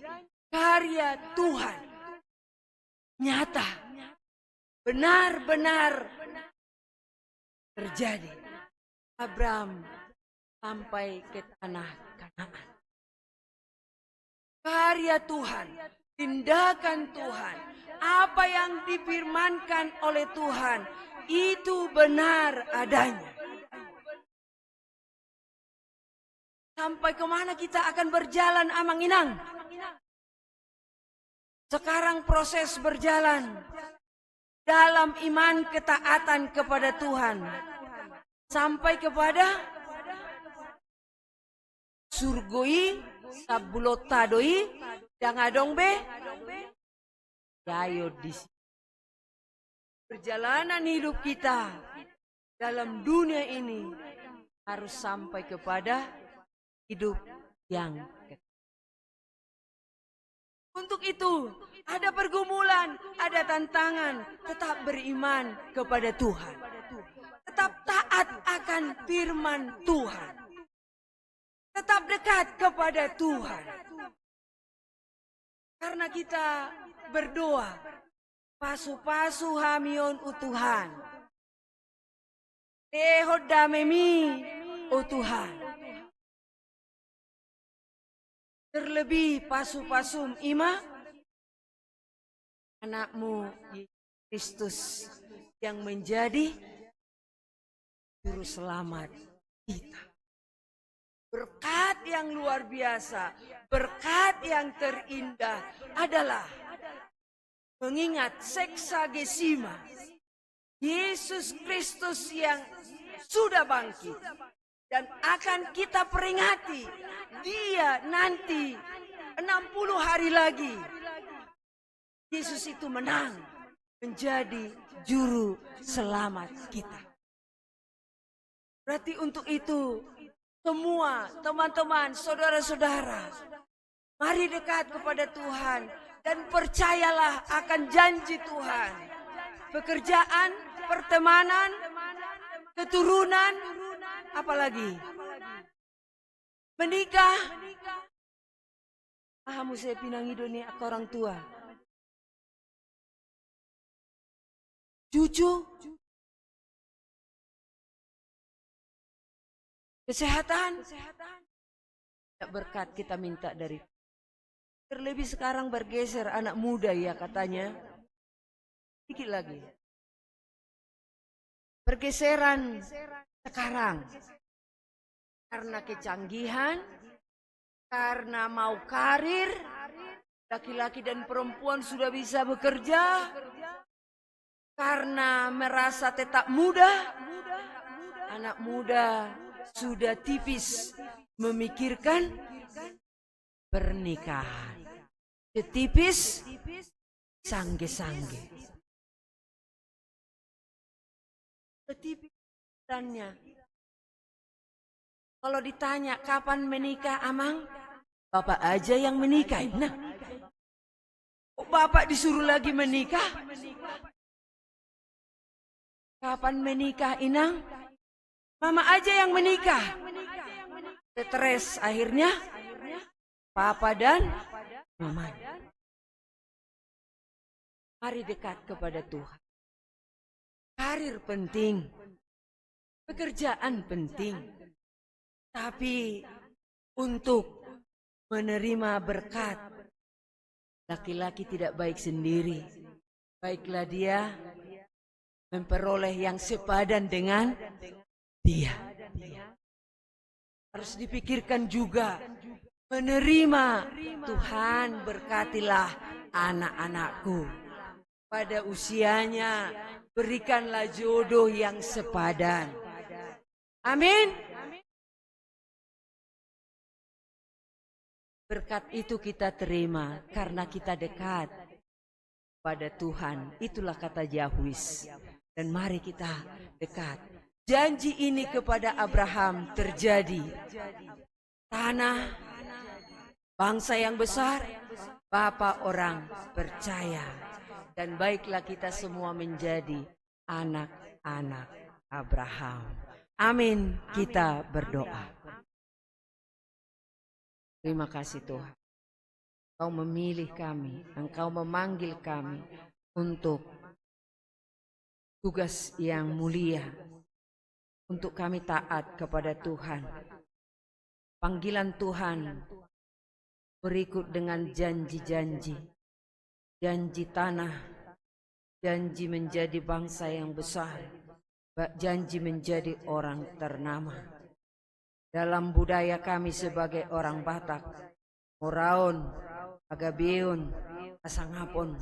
karya Tuhan nyata, benar-benar terjadi. Abraham sampai ke tanah Kanaan. Karya Tuhan, tindakan Tuhan, apa yang difirmankan oleh Tuhan, itu benar adanya. Sampai kemana kita akan berjalan, Amang Inang? Sekarang proses berjalan dalam iman ketaatan kepada Tuhan. Sampai kepada surgoi, sabulotadoi, dangadong be, yayo di perjalanan hidup kita dalam dunia ini harus sampai kepada hidup yang kekal. Untuk itu ada pergumulan, ada tantangan, tetap beriman kepada Tuhan. Tetap taat akan firman Tuhan. Tetap dekat kepada Tuhan. Karena kita berdoa, pasu-pasu hamion utuhan. Tehod damemi utuhan. Terlebih pasu-pasum ima anakmu Kristus yang menjadi juru selamat kita. Berkat yang luar biasa, berkat yang terindah adalah mengingat seksagesima Yesus Kristus yang sudah bangkit dan akan kita peringati dia nanti 60 hari lagi. Yesus itu menang menjadi juru selamat kita. Berarti untuk itu semua teman-teman, saudara-saudara, mari dekat kepada Tuhan dan percayalah akan janji Tuhan. Pekerjaan, pertemanan, keturunan, apalagi menikah. Ahamu saya pinangi dunia ke orang tua. Cucu, kesehatan, berkat kita minta dari. Terlebih sekarang bergeser anak muda ya katanya. Sedikit lagi. Pergeseran sekarang. Karena kecanggihan, karena mau karir, laki-laki dan perempuan sudah bisa bekerja, karena merasa tetap muda, anak muda sudah tipis memikirkan pernikahan. Setipis sangge-sangge. Tipisannya. Kalau ditanya kapan menikah, Amang, Bapak aja yang menikah. Nah, Bapak disuruh lagi menikah? Kapan menikah, Inang? Mama aja yang menikah. Stres akhirnya Papa dan Mama. Mari dekat kepada Tuhan. Karir penting, pekerjaan penting, tapi untuk menerima berkat, laki-laki tidak baik sendiri. Baiklah dia memperoleh yang sepadan dengan dia. Harus dipikirkan juga, menerima Tuhan berkatilah anak-anakku. Pada usianya berikanlah jodoh yang sepadan. Amin. Berkat itu kita terima karena kita dekat pada Tuhan. Itulah kata Yahweh. Dan mari kita dekat. Janji ini kepada Abraham terjadi. Tanah, bangsa yang besar, Bapa orang percaya. Dan baiklah kita semua menjadi anak-anak Abraham. Amin. Kita berdoa. Terima kasih Tuhan. Engkau memilih kami, Engkau memanggil kami untuk tugas yang mulia. Untuk kami taat kepada Tuhan. Panggilan Tuhan berikut dengan janji-janji. Janji tanah, janji menjadi bangsa yang besar, janji menjadi orang ternama. Dalam budaya kami sebagai orang Batak, Moraon, Agabeon, Asangapon,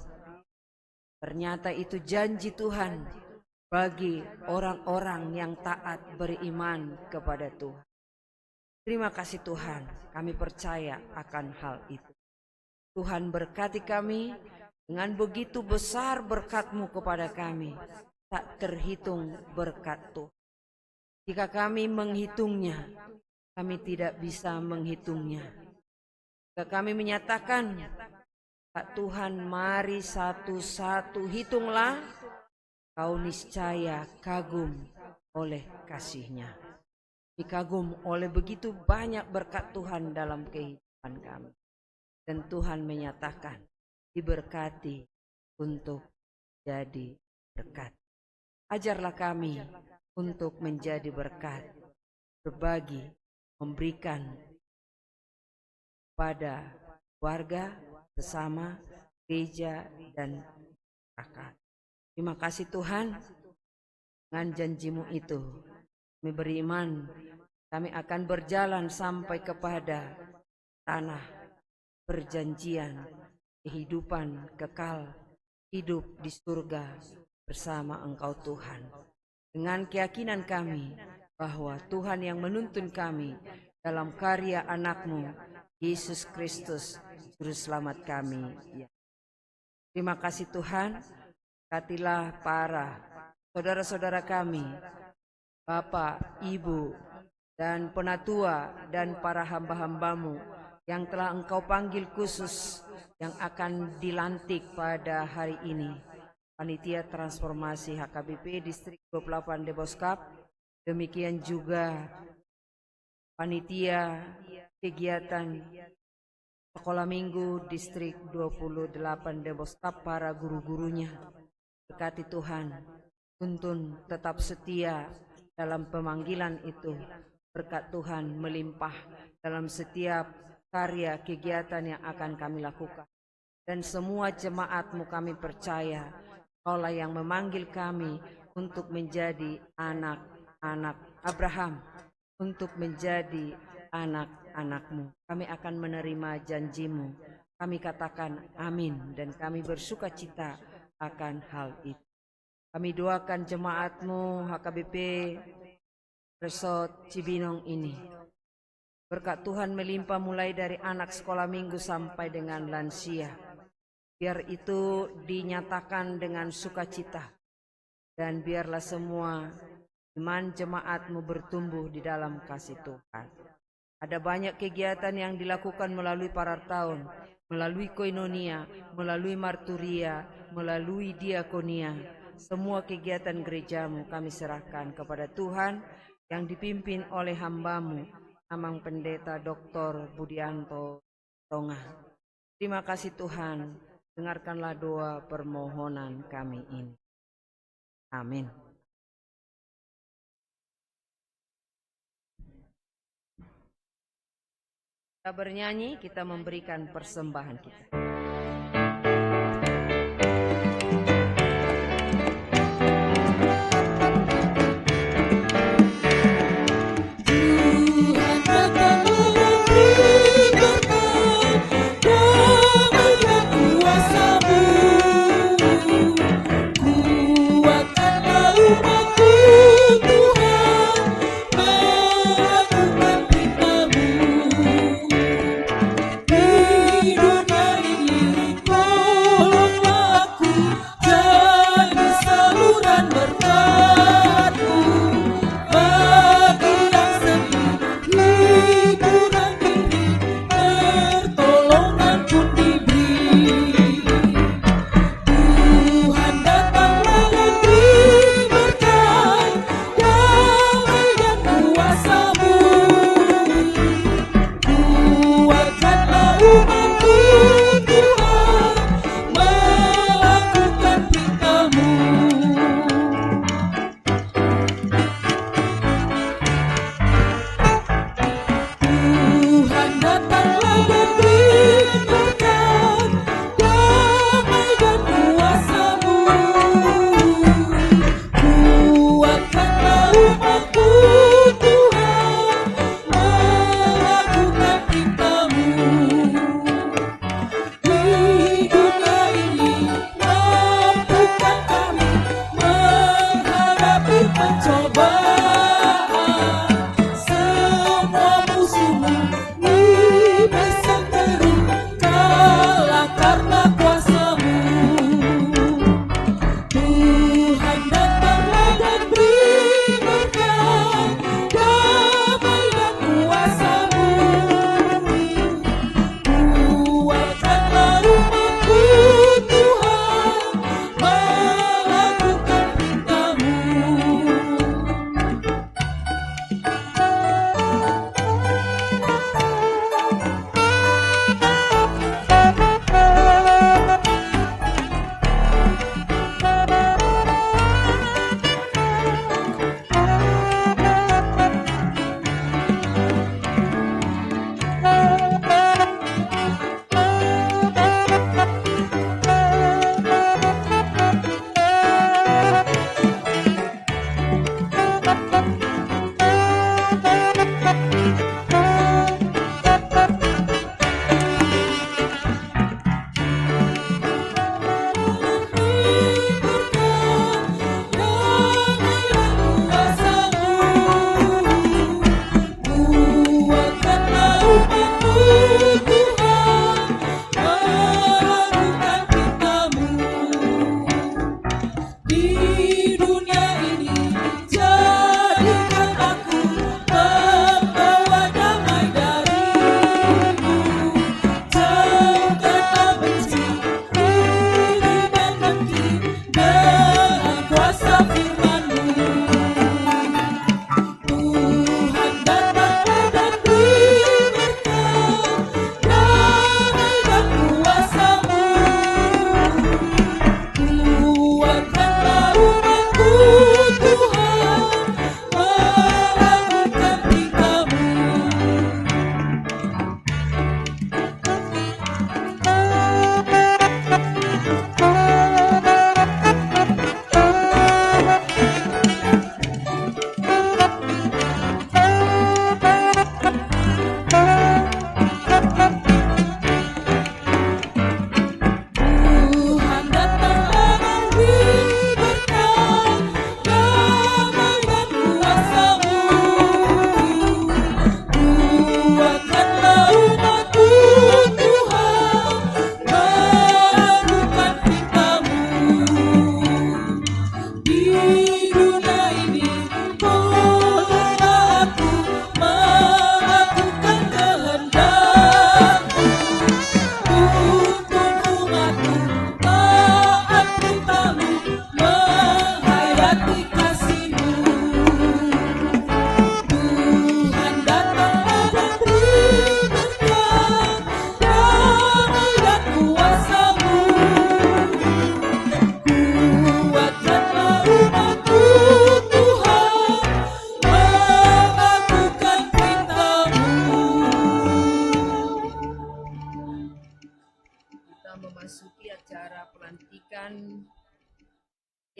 ternyata itu janji Tuhan bagi orang-orang yang taat beriman kepada Tuhan. Terima kasih Tuhan, kami percaya akan hal itu. Tuhan berkati kami. Dengan begitu besar berkat-Mu kepada kami, tak terhitung berkat Tuhan. Jika kami menghitungnya, kami tidak bisa menghitungnya. Jika kami menyatakan, Pak Tuhan mari satu-satu hitunglah, Kau niscaya kagum oleh kasih-Nya. Dikagum oleh begitu banyak berkat Tuhan dalam kehidupan kami. Dan Tuhan menyatakan, diberkati untuk jadi berkat. Ajarlah kami untuk menjadi berkat, berbagi, memberikan pada warga, sesama, gereja, dan masyarakat. Terima kasih Tuhan, dengan janji-Mu itu, kami beriman, kami akan berjalan sampai kepada tanah perjanjian, kehidupan kekal, hidup di surga bersama Engkau Tuhan. Dengan keyakinan kami bahwa Tuhan yang menuntun kami dalam karya anak-Mu, Yesus Kristus, Juru Selamat kami. Terima kasih Tuhan, berkatilah para saudara-saudara kami, Bapak, Ibu, dan penatua, dan para hamba-hamba-Mu yang telah Engkau panggil khusus, yang akan dilantik pada hari ini. Panitia Transformasi HKBP Distrik 28 Deboskap, demikian juga Panitia Kegiatan Sekolah Minggu Distrik 28 Deboskap, para guru-gurunya. Berkati Tuhan, tuntun tetap setia dalam pemanggilan itu. Berkat Tuhan melimpah dalam setiap karya kegiatan yang akan kami lakukan. Dan semua jemaat-Mu kami percaya, Kaulah yang memanggil kami untuk menjadi anak-anak Abraham, untuk menjadi anak-anak-Mu. Kami akan menerima janji-Mu. Kami katakan amin dan kami bersuka cita akan hal itu. Kami doakan jemaat-Mu HKBP Resort Cibinong ini. Berkat Tuhan melimpah mulai dari anak sekolah minggu sampai dengan lansia. Biar itu dinyatakan dengan sukacita. Dan biarlah semua iman jemaatmu bertumbuh di dalam kasih Tuhan. Ada banyak kegiatan yang dilakukan melalui parar tahun, melalui koinonia, melalui marturia, melalui diakonia. Semua kegiatan gerejamu kami serahkan kepada Tuhan yang dipimpin oleh hambamu, Amang Pendeta Dr. Budianto Tonga. Terima kasih Tuhan, dengarkanlah doa permohonan kami ini. Amin. Kita bernyanyi, kita memberikan persembahan kita. Hidup dari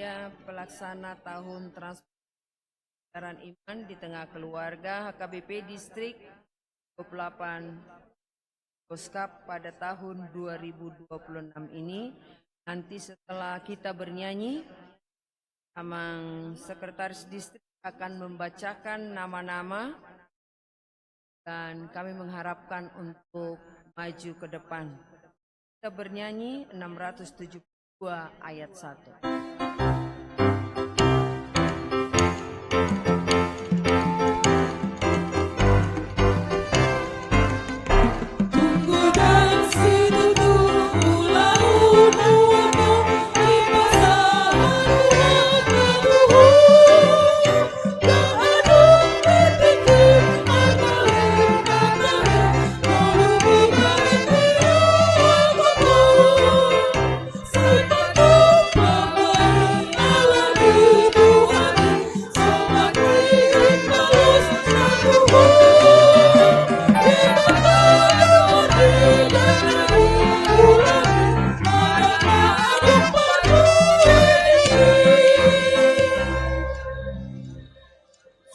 panitia pelaksana tahun transparan iman di tengah keluarga HKBP Distrik 28 Boskap pada tahun 2026 ini. Nanti setelah kita bernyanyi, Amang Sekretaris Distrik akan membacakan nama-nama dan kami mengharapkan untuk maju ke depan. Kita bernyanyi 672 ayat 1.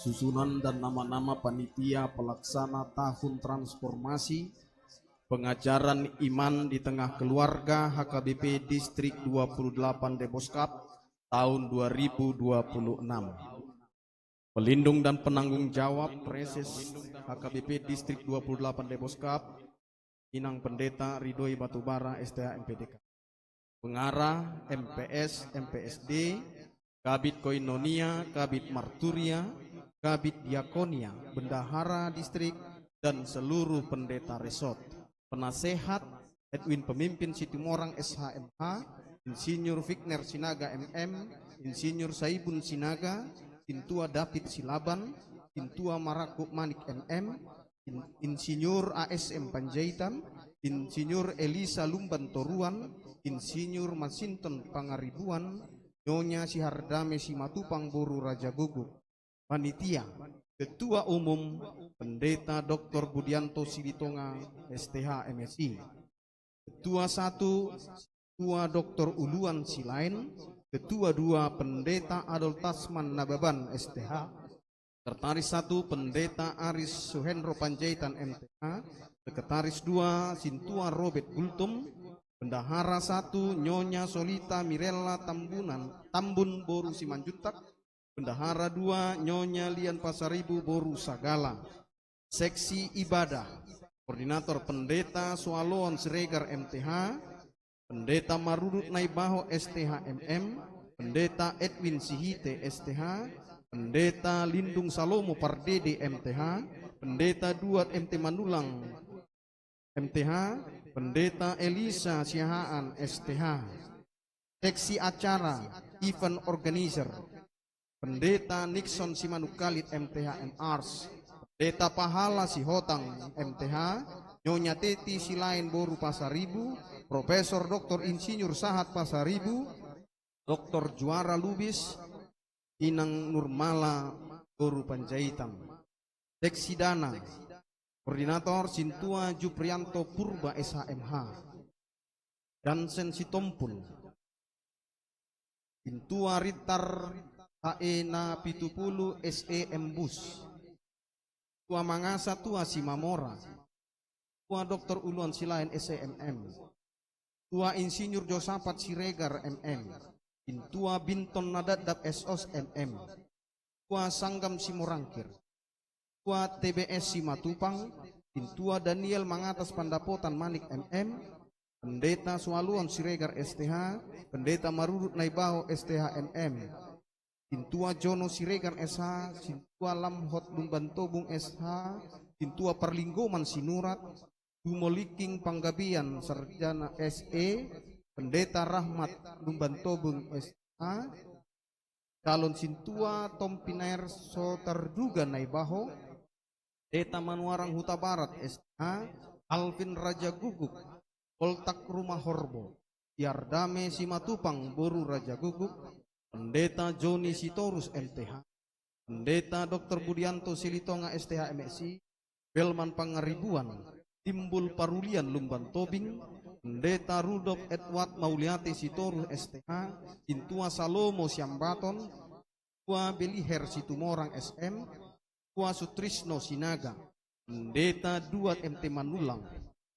Susunan dan nama-nama panitia pelaksana tahun transformasi pengajaran iman di tengah keluarga HKBP Distrik 28 Deboskap tahun 2026. Pelindung dan penanggung jawab Preses HKBP Distrik 28 Deboskap, Inang Pendeta Ridhoi Batubara STH MPDK. Pengarah MPS, MPSD, Kabit Koinonia, Kabit Marturia, Kabit Diakonia, Bendahara Distrik, dan seluruh pendeta resort. Penasehat Edwin Pemimpin Situmorang SHMH, Insinyur Fikner Sinaga MM, Insinyur Saibun Sinaga, Intua David Silaban, Intua Marakuk Manik MM, Insinyur ASM Panjaitan, Insinyur Elisa Lumban Toruan, Insinyur Masinton Pangaribuan, Nyonya Sihardame Simatupang Boru Raja Guguk. Panitia Ketua Umum Pendeta Dr. Budianto Silitonga STH MSI. Ketua 1 Ketua Dr. Uluan Silain. Ketua 2 Pendeta Adol Tasman Nababan STH. Sekretaris 1 Pendeta Aris Suhendro Panjaitan MTH. Sekretaris 2 Sintua Robert Gultum. Bendahara 1 Nyonya Solita Mirella Tambun Boru Simanjuntak. Bendahara 2 Nyonya Lian Pasaribu Boru Sagala. Seksi Ibadah Koordinator Pendeta Soaloan Siregar MTH, Pendeta Marudut Naibaho STH MM, Pendeta Edwin Sihite STH, Pendeta Lindung Salomo Pardede MTH, Pendeta Duat MT Manulang MTH, Pendeta Elisa Siahaan STH. Seksi Acara Event Organizer Pendeta Nixon Simanukalit MTH MARS, Pendeta Pahala Sihotang MTH, Nyonya Teti Silain Boru Pasaribu, Profesor Dr. Insinyur Sahat Pasaribu, Dr. Juara Lubis, Inang Nurmala Boru Panjaitan. Seksi Dana Koordinator Sintua Juprianto Purba SHMH, Jansen Sitompul, Sintua Ritar Haena Pitupulu SE Embus, Tua Mangasa Tua Simamora, Tua Dr. Uluan Silain SEMM, Tua Insinyur Josapat Siregar MM, Intua Binton Nadadap SOS MM, Tua Sanggam Simorangkir, Tua TBS Simatupang, Intua Daniel Mangatas Pandapotan Manik MM, Pendeta Sualuan Siregar STH, Pendeta Marudut Naibaho STH MM, Intua Jono Siregar SH, Sintua Lamhot Lumbantobung SH, Intua Perlinggoman Sinurat, Dumoliking Panggabian Sarjana SE, Pendeta Rahmat Lumbantobung SH, Calon Sintua Tompinair Sotarduga Naibaho, Pendeta Manuarang Huta Barat SH, Alvin Raja Guguk, Poltak Rumah Horbo, Yardame Simatupang Boru Raja Guguk, Pendeta Joni Sitorus MTH, Pendeta Dr. Budianto Silitonga STH MSI, Belman Pangaribuan, Timbul Parulian Lumban Tobing, Pendeta Rudolf Edward Mauliati Sitorus STH, Intua Salomo Siambaton, Tua Beliher Situmorang SM, Tua Sutrisno Sinaga, Pendeta Duat MT Manulang,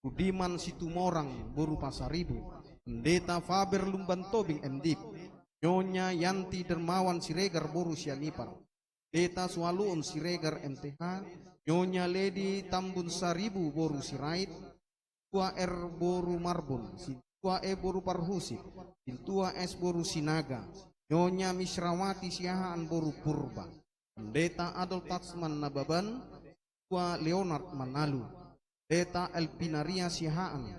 Budiman Situmorang Boru Pasaribu, Pendeta Faber Lumban Tobing MDip, Nyonya Yanti Dermawan Siregar Boru Sianipar, Pendeta Swaluon Siregar MTH, Nyonya Lady Tambun Saribu Boru Sirait, Tua R Boru Marbun, Tua E Boru Parhusi, Tua S Boru Sinaga, Nyonya Misrawati Siahaan Boru Purba, Pendeta Adol Tatsman Nababan, Tua Leonard Manalu, Pendeta Elpinaria Siahaan,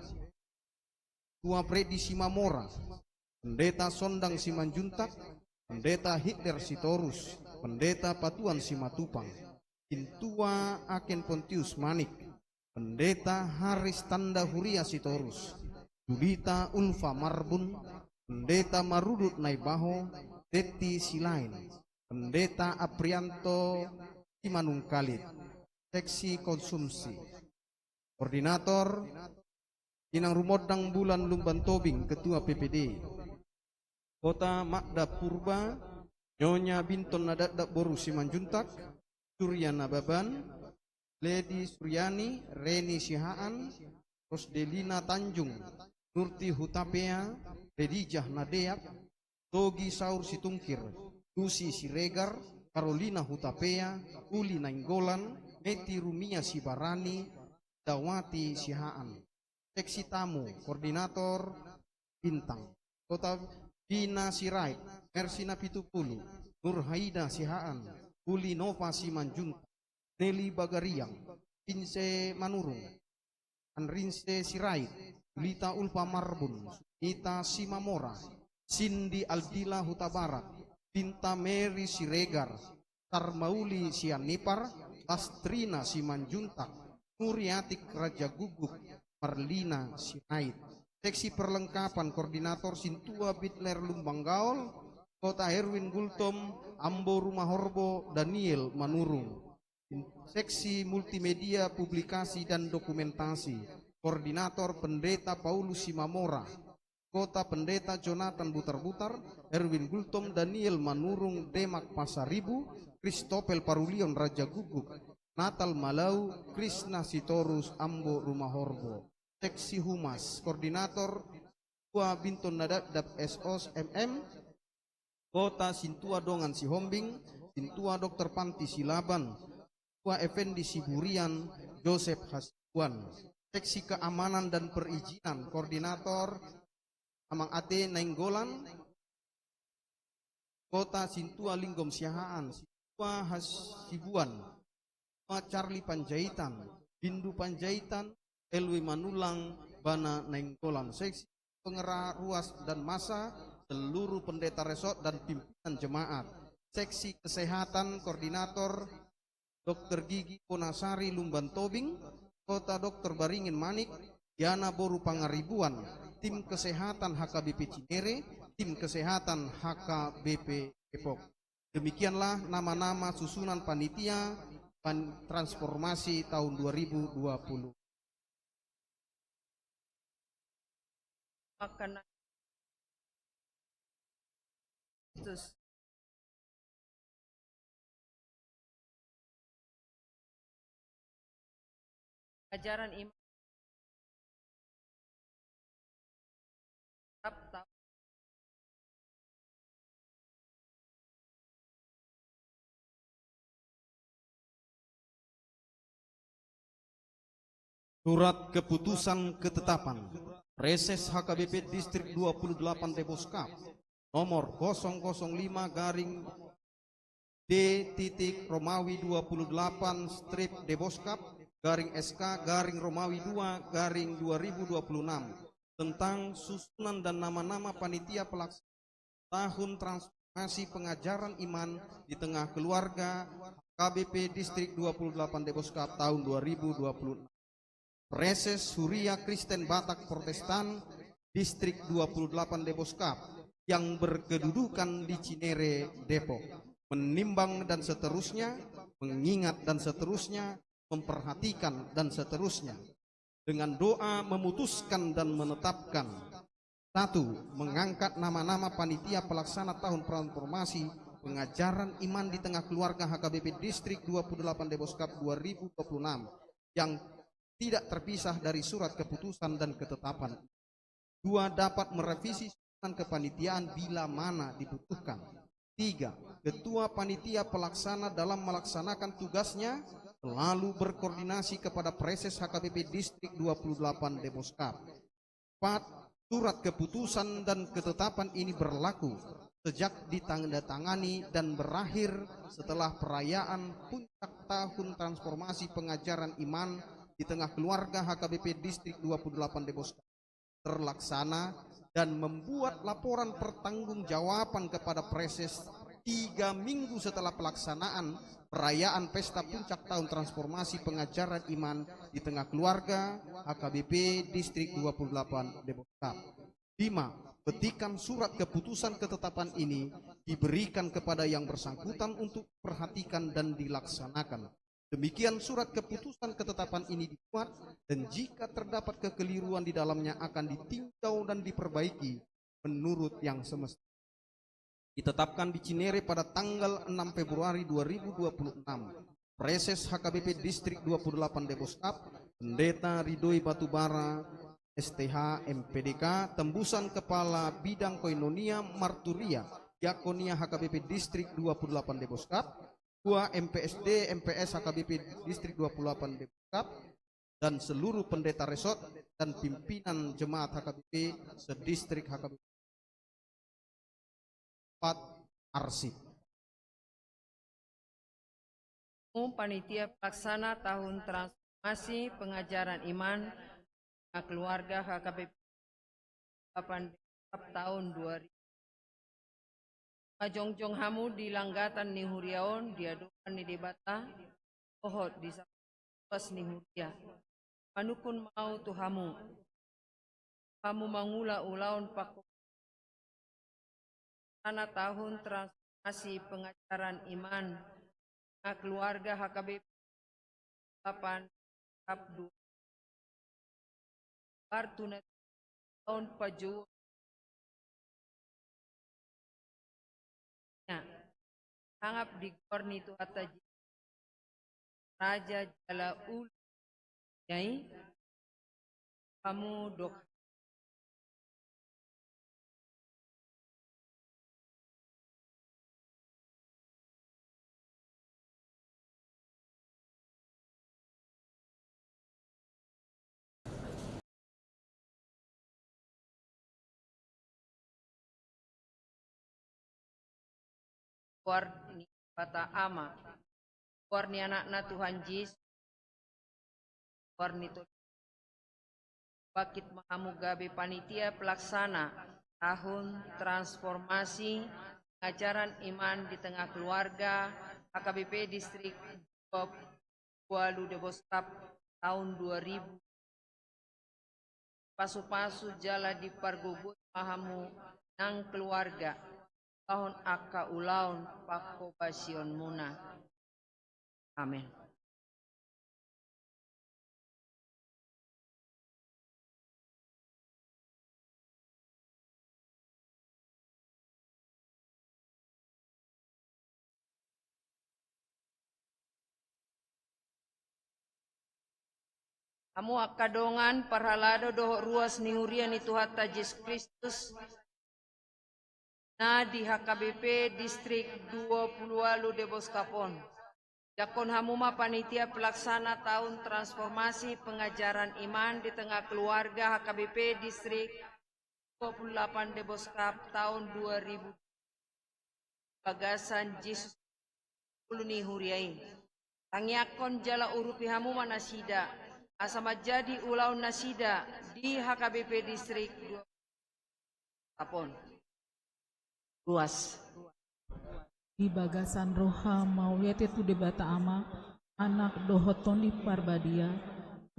Tua Predi Simamora, Pendeta Sondang Simanjuntak, Pendeta Hitler Sitorus, Pendeta Patuan Simatupang, Intua Aken Pontius Manik, Pendeta Haris Tanda Huria Sitorus, Judita Ulfa Marbun, Pendeta Marudut Naibaho, Teti Silain, Pendeta Aprianto Simanungkalit, Seksi Konsumsi, Koordinator Inang Rumodang Bulan Lumban Tobing, Ketua PPD, Kota Makda Purba, Nyonya Binton Nadadak Boru Simanjuntak, Surya Nababan, Lady Suryani, Reni Sihaan, Rosdelina Tanjung, Nurti Hutapea, Redijah Nadeak, Togi Saur Situngkir, Lucy Siregar, Carolina Hutapea, Uli Nainggolan, Neti Rumia Sibarani, Dawati Sihaan. Seksi Tamu, Koordinator Bintang, Kota Bina Sirait, Mersina Pitupulu, Nur Haida Sihaan, Uli Nova Simanjuntak, Nelly Bagariang, Pinse Manurung, Anrinse Sirait, Lita Ulpa Marbun, Nita Simamora, Cindy Aldila Hutabarat, Pinta Mary Siregar, Tarmauli Sianipar, Astrina Simanjuntak, Nuriatik Raja Guguk, Marlina Sirait. Seksi Perlengkapan Koordinator Sintua Bitler Lumbang Gaol, Kota Herwin Gultom, Ambo Rumah Horbo, Daniel Manurung. Seksi Multimedia Publikasi dan Dokumentasi, Koordinator Pendeta Paulus Simamora, Kota Pendeta Jonathan Butar-Butar, Erwin Gultom, Daniel Manurung, Demak Pasaribu, Kristopel Parulion Raja Guguk, Natal Malau, Krishna Sitorus Ambo Rumah Horbo. Seksi Humas, Koordinator Tua Binton Nadadap SOS MM, Kota Sintua Dongan Sihombing, Sintua Dr. Panti Silaban, Tua Effendi Siburian, Joseph Hasibuan. Seksi Keamanan dan Perizinan, Koordinator Amang Ate Nainggolan, Kota Sintua Linggom Siahaan, Sintua Hasibuan, Tua Charlie Panjaitan, Bindu Panjaitan, Elwi Manulang, Bana Nainggolan. Seksi Pengerah Ruas dan Masa, seluruh pendeta resort dan pimpinan jemaat. Seksi Kesehatan, Koordinator Dr. Gigi Konasari Lumban Tobing, Kota Dr. Baringin Manik, Yana Boru Pangaribuan, Tim Kesehatan HKBP Cinere, Tim Kesehatan HKBP Depok. Demikianlah nama-nama susunan panitia transformasi tahun 2020. Makanan ajaran iman Surat Keputusan Ketetapan Reses HKBP Distrik 28 Deboskap nomor 005 garing D titik Romawi 28 strip Deboskap garing SK garing Romawi 2 garing 2026 tentang susunan dan nama-nama panitia pelaksana tahun transformasi pengajaran iman di tengah keluarga HKBP Distrik 28 Deboskap tahun 2026. Reses Huria Kristen Batak Protestan Distrik 28 Deboskap yang berkedudukan di Cinere, Depok, menimbang dan seterusnya, mengingat dan seterusnya, memperhatikan dan seterusnya. dengan doa memutuskan dan menetapkan: 1. Mengangkat nama-nama panitia pelaksana tahun transformasi pengajaran iman di tengah keluarga HKBP Distrik 28 Deboskap 2026 yang tidak terpisah dari surat keputusan dan ketetapan. 2. Dapat merevisi susunan kepanitiaan bila mana dibutuhkan. 3. Ketua panitia pelaksana dalam melaksanakan tugasnya selalu berkoordinasi kepada Preses HKBP Distrik 28 Deboskap. 4. Surat keputusan dan ketetapan ini berlaku sejak ditandatangani dan berakhir setelah perayaan puncak tahun transformasi pengajaran iman di tengah keluarga HKBP Distrik 28 Deboskap terlaksana, dan membuat laporan pertanggungjawaban kepada Preses 3 minggu setelah pelaksanaan perayaan pesta puncak tahun transformasi pengajaran iman di tengah keluarga HKBP Distrik 28 Deboskap. 5. Petikan surat keputusan ketetapan ini diberikan kepada yang bersangkutan untuk perhatikan dan dilaksanakan. Demikian surat keputusan ketetapan ini dibuat, dan jika terdapat kekeliruan di dalamnya akan ditinjau dan diperbaiki menurut yang semestinya. Ditetapkan di Cinere pada tanggal 6 Februari 2026. Preses HKBP Distrik 28 Deboskap, Pendeta Ridhoi Batubara, STH MPDK, tembusan Kepala Bidang Koinonia Marturia Diakonia HKBP Distrik 28 Deboskap, 2 MPSD MPS HKBP Distrik 28 Deboskap, dan seluruh pendeta resort dan pimpinan jemaat HKBP sedistrik HKBP. 4. Arsip. Panitia pelaksana tahun transformasi pengajaran iman keluarga HKBP 8 tahun 2000. Majong-jong hamu di langgatan ni huriaon diadukan ni debata ohot di pas ni huria. Manukun mau tuhamu. Kamu mangula ulaun paku karena tahun transformasi pengajaran iman keluarga HKBP 8 Abdu Kartunet tahun paju hanggap di korni tu ataji Raja Jala Ul Yai kamu dok warni bata ama warni anak-anak Tuhan Yesus warni tu bakit mahamu gabe panitia pelaksana tahun transformasi pengajaran iman di tengah keluarga HKBP Distrik 20 Deboskap tahun 2000. Pasu-pasu jala di pargubut mahamu nang keluarga tahun aka ulaun pako basion muna. Amin. Kamu akadongan parhalado doho ruas ni hurian itu hatta Yesus Kristus na di HKBP Distrik 20 Deboskapon. Jakon hamuma panitia pelaksana tahun transformasi pengajaran iman di tengah keluarga HKBP Distrik 28 Deboskap tahun 2000. Bagasan Yesus uluni huriai. Tangiakon jala urupi hamuma nasida. Asama jadi ulau nasida di HKBP Distrik 20 Apon. Luas. Di bagasan roha maulete tu debata ama anak dohotoni parbadia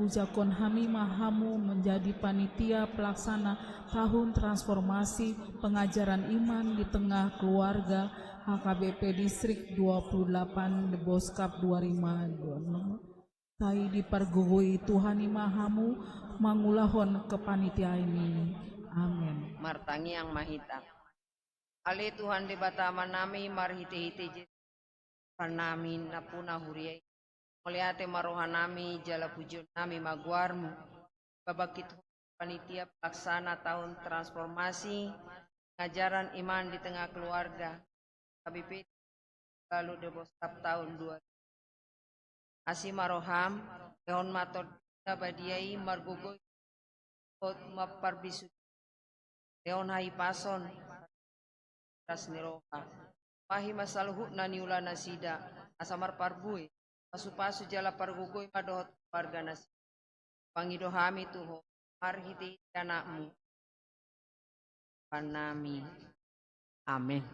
ujakon hami mahamu menjadi panitia pelaksana tahun transformasi pengajaran iman di tengah keluarga HKBP Distrik 28 Deboskap 2026 sai dipargugui Tuhan Mahamu mangulahon kepanitiaan ini. Amin. Martangi yang mahita. Ale Tuhan di batama nami marhite-hite panami napuna huriai. Melihat marohan nami jala pujian nami maguarmu. Babakit panitia pelaksana tahun transformasi pengajaran iman di tengah keluarga. KBP lalu Deboskap tahun 2. Asi maroham ehon mator badiai margogo kot maparbisu ehon hai pason ras niroha pahi masalhu naniula nasida asamar parbui pasu-pasu jala pargugoi madohot warga nasi pangidohami tuho marhiti anakmu panami. Amin.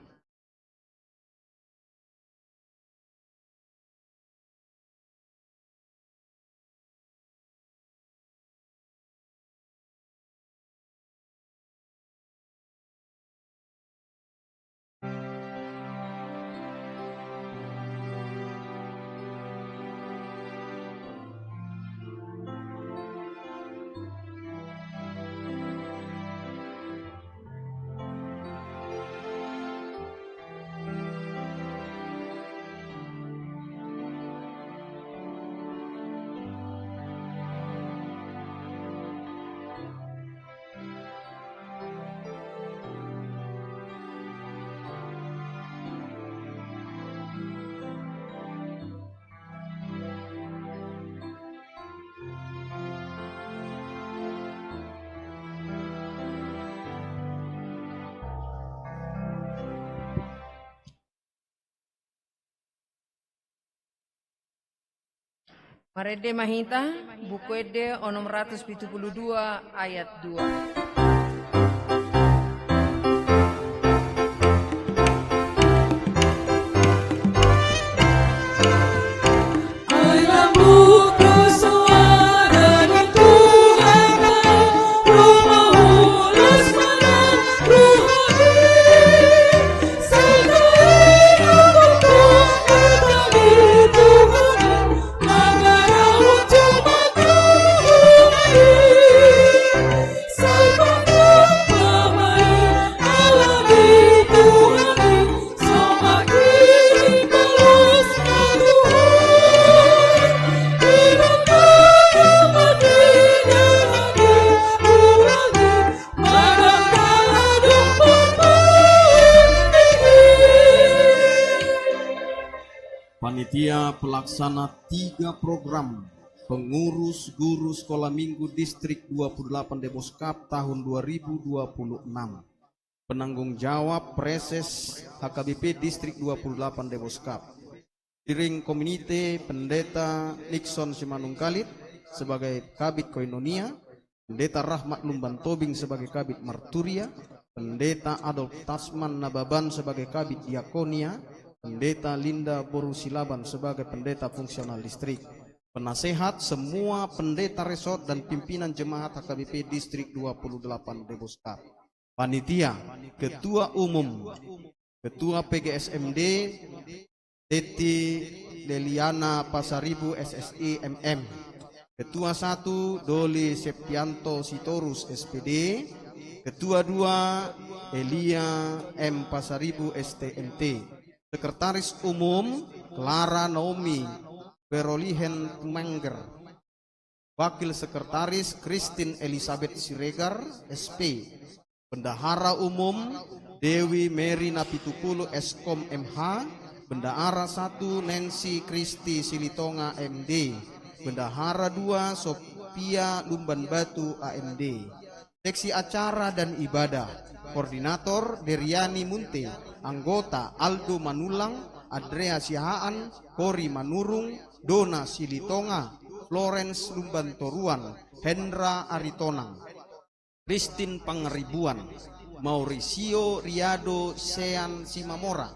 Marede mahita buku ede onom 172 ayat 2. Panitia pelaksana 3 program pengurus guru sekolah minggu distrik 28 Deboskap tahun 2026. Penanggung jawab Preses HKBP distrik 28 Deboskap. Diring Komite Pendeta Nixon Simanungkalit sebagai Kabid Koinonia, Pendeta Rahmat Lumban Tobing sebagai Kabid Marturia, Pendeta Adolf Tasman Nababan sebagai Kabid Diakonia, Pendeta Linda Borusilaban sebagai pendeta fungsional distrik. Penasehat semua pendeta resort dan pimpinan jemaat HKBP distrik 28 Deboskap. Panitia, Ketua Umum, Ketua PGSMD Teti Leliana Pasaribu SSI MM, Ketua 1 Doli Septianto Sitorus SPD, Ketua 2 Elia M Pasaribu STMT, Sekretaris Umum Clara Naomi Berolihen Tumengger, Wakil Sekretaris Christine Elizabeth Siregar SP, Bendahara Umum Dewi Mary Napitupulu Eskom MH, Bendahara 1 Nancy Kristi Silitonga MD, Bendahara 2 Sophia Lumban Batu AMD. Seksi Acara dan Ibadah Koordinator Deriani Munte, anggota Aldo Manulang, Andrea Sihaan, Kori Manurung, Dona Silitonga, Florence Lumban Toruan, Hendra Aritonang, Christine Pangeribuan, Mauricio Riado Sean Simamora,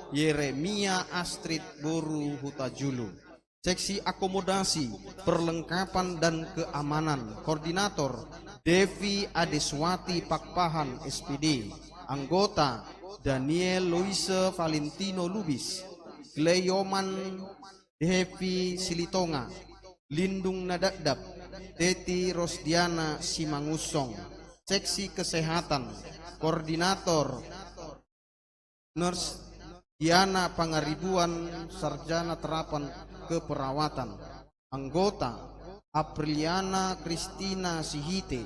Yeremia Astrid Boru Hutajulu. Seksi Akomodasi, Perlengkapan dan Keamanan, Koordinator Devi Adeswati Pakpahan SPD, anggota Daniel Loise Valentino Lubis, Gleyoman Devi Silitonga, Lindung Nadadap, Teti Rosdiana Simangusong. Seksi Kesehatan, Koordinator Nurse Diana Pangaribuan, Sarjana Terapan Keperawatan. Anggota Apriliana Kristina Sihite,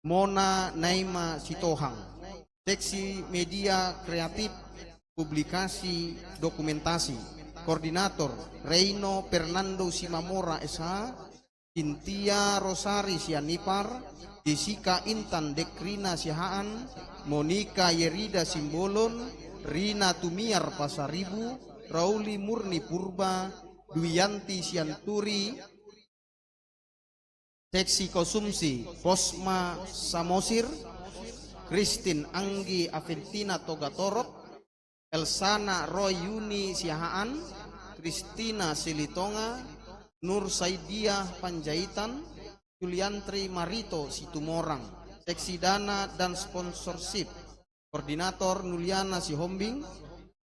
Mona Naima Sitohang. Seksi Media Kreatif, Publikasi, Dokumentasi. Koordinator Reino Fernando Simamora SH, Cynthia Rosari Sianipar, Jessica Intan Dekrina Sihaan, Monica Yerida Simbolon, Rina Tumiar Pasaribu, Rauli Murni Purba, Duyanti Sianturi. Seksi Konsumsi Posma Samosir, Christine Anggi Aventina Togatorok, Elsana Roy Yuni Siahaan, Kristina Silitonga, Nur Saidiah Panjaitan, Juliantri Marito Situmorang. Seksi Dana dan Sponsorship, Koordinator Nuliana Sihombing.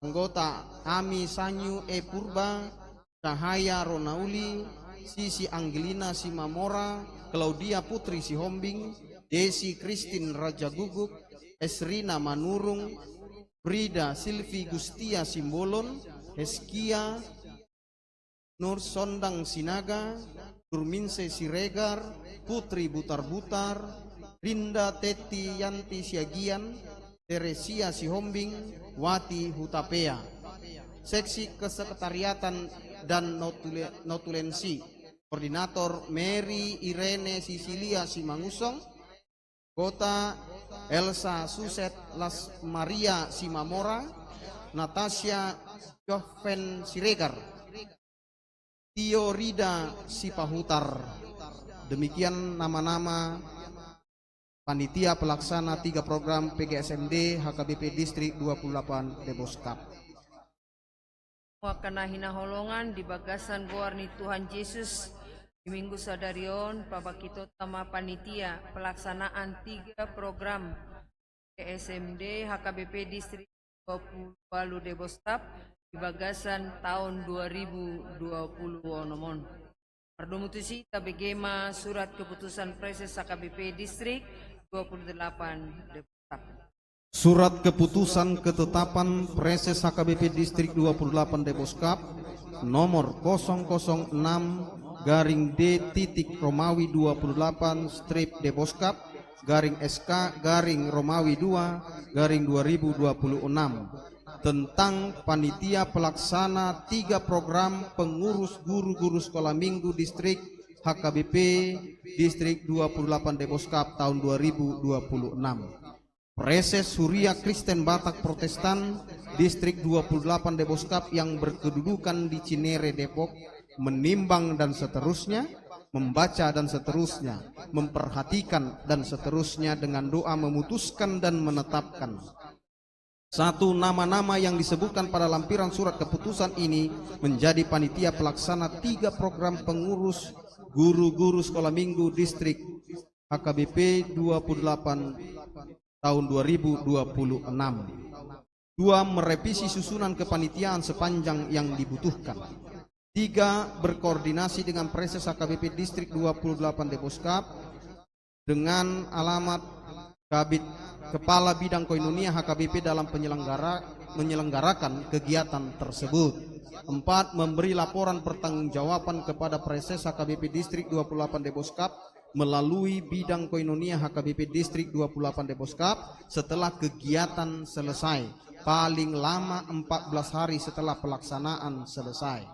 Anggota Ami Sanyu E Purba, Cahaya Ronauli, Sisi Angelina Simamora, Claudia Putri Sihombing, Desi Christine Raja Guguk, Esrina Manurung, Frida Silvi Gustia Simbolon, Heskia Nur Sondang Sinaga, Nurminse Siregar, Putri Butar-Butar, Rinda Teti Yanti Siagian, Teresia Sihombing, Wati Hutapea. Seksi Kesekretariatan dan Notulensi, Koordinator Mary Irene Sisilia Simangusong. Kota Elsa Suset Las Maria Simamora, Natasha Joven Siregar, Tio Rida Sipahutar. Demikian nama-nama panitia pelaksana 3 program PGSMD HKBP Distrik 28 Deboskap. Wakana hina holongan di bagasan Goarni Tuhan Yesus di Minggu Sadarion Pabakito Tama Panitia pelaksanaan 3 program PSMD HKBP Distrik 20 Palu Deboskap di bagasan tahun 2020 nomon. Pardumutusi tabegema surat keputusan Preses HKBP Distrik 28 Deboskap. Surat keputusan ketetapan Preses HKBP Distrik 28 Deboskap nomor 006-D-Romawi 28 Deboskap /SK Romawi 2 2026 tentang panitia pelaksana 3 program pengurus guru-guru sekolah minggu distrik HKBP Distrik 28 Deboskap tahun 2026. Preses Surya Kristen Batak Protestan Distrik 28 Deboskap yang berkedudukan di Cinere Depok menimbang dan seterusnya, membaca dan seterusnya, memperhatikan dan seterusnya dengan doa memutuskan dan menetapkan. 1. Nama-nama yang disebutkan pada lampiran surat keputusan ini menjadi panitia pelaksana 3 program pengurus guru-guru sekolah minggu distrik HKBP 28 tahun 2026. 2. Merevisi susunan kepanitiaan sepanjang yang dibutuhkan. 3. Berkoordinasi dengan Preses HKBP Distrik 28 Deboskap dengan alamat Kabid Kepala Bidang Koinonia HKBP dalam menyelenggarakan kegiatan tersebut. 4. Memberi laporan pertanggungjawaban kepada Preses HKBP Distrik 28 Deboskap melalui Bidang Koinonia HKBP Distrik 28 Deboskap setelah kegiatan selesai, paling lama 14 hari setelah pelaksanaan selesai.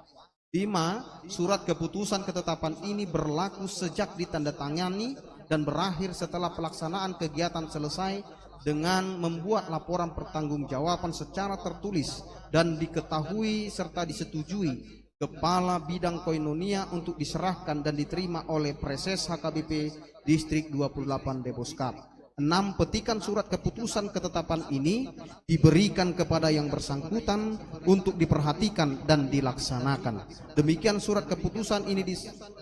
5. Surat keputusan ketetapan ini berlaku sejak ditandatangani dan berakhir setelah pelaksanaan kegiatan selesai dengan membuat laporan pertanggungjawaban secara tertulis dan diketahui serta disetujui Kepala Bidang Koinonia untuk diserahkan dan diterima oleh Preses HKBP Distrik 28 Deboskap. 6. Petikan surat keputusan ketetapan ini diberikan kepada yang bersangkutan untuk diperhatikan dan dilaksanakan. Demikian surat keputusan ini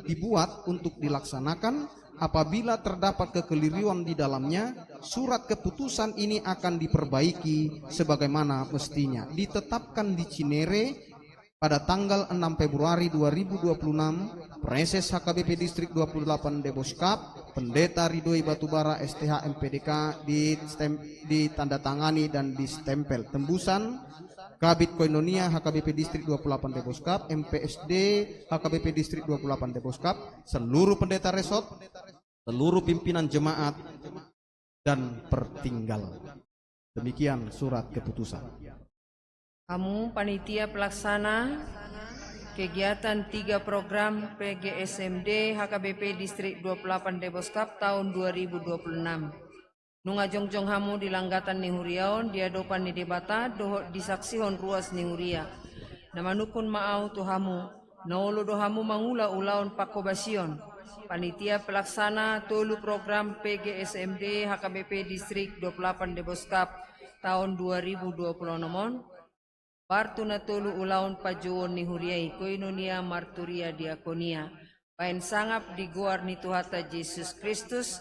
dibuat untuk dilaksanakan. Apabila terdapat kekeliruan di dalamnya, surat keputusan ini akan diperbaiki sebagaimana mestinya. Ditetapkan di Cinere pada tanggal 6 Februari 2026, Preses HKBP Distrik 28 Deboskap, Pendeta Ridhoi Batubara STH MPDK ditandatangani dan distempel. Tembusan Kabit Koinonia HKBP Distrik 28 Deboskap, MPSD HKBP Distrik 28 Deboskap, seluruh pendeta resort, seluruh pimpinan jemaat, dan pertinggal. Demikian surat keputusan. Kamu panitia pelaksana kegiatan 3 program PGSMD HKBP Distrik 28 Deboskap tahun 2026. Nunga jongjong hamu di langgatan ni huriaon dia dopan ni debata doho disaksihon ruas ni huria. Namanukun maau tu hamu naolo do hamu mangula ulaon pakobasion. Panitia pelaksana tolu program PGSMD HKBP Distrik 28 Deboskap tahun 2026. Bartu na tolu ulaon pajuon ni huriai koinonia marturia diakonia. Pain sangap di guar ni Tuhata Yesus Kristus,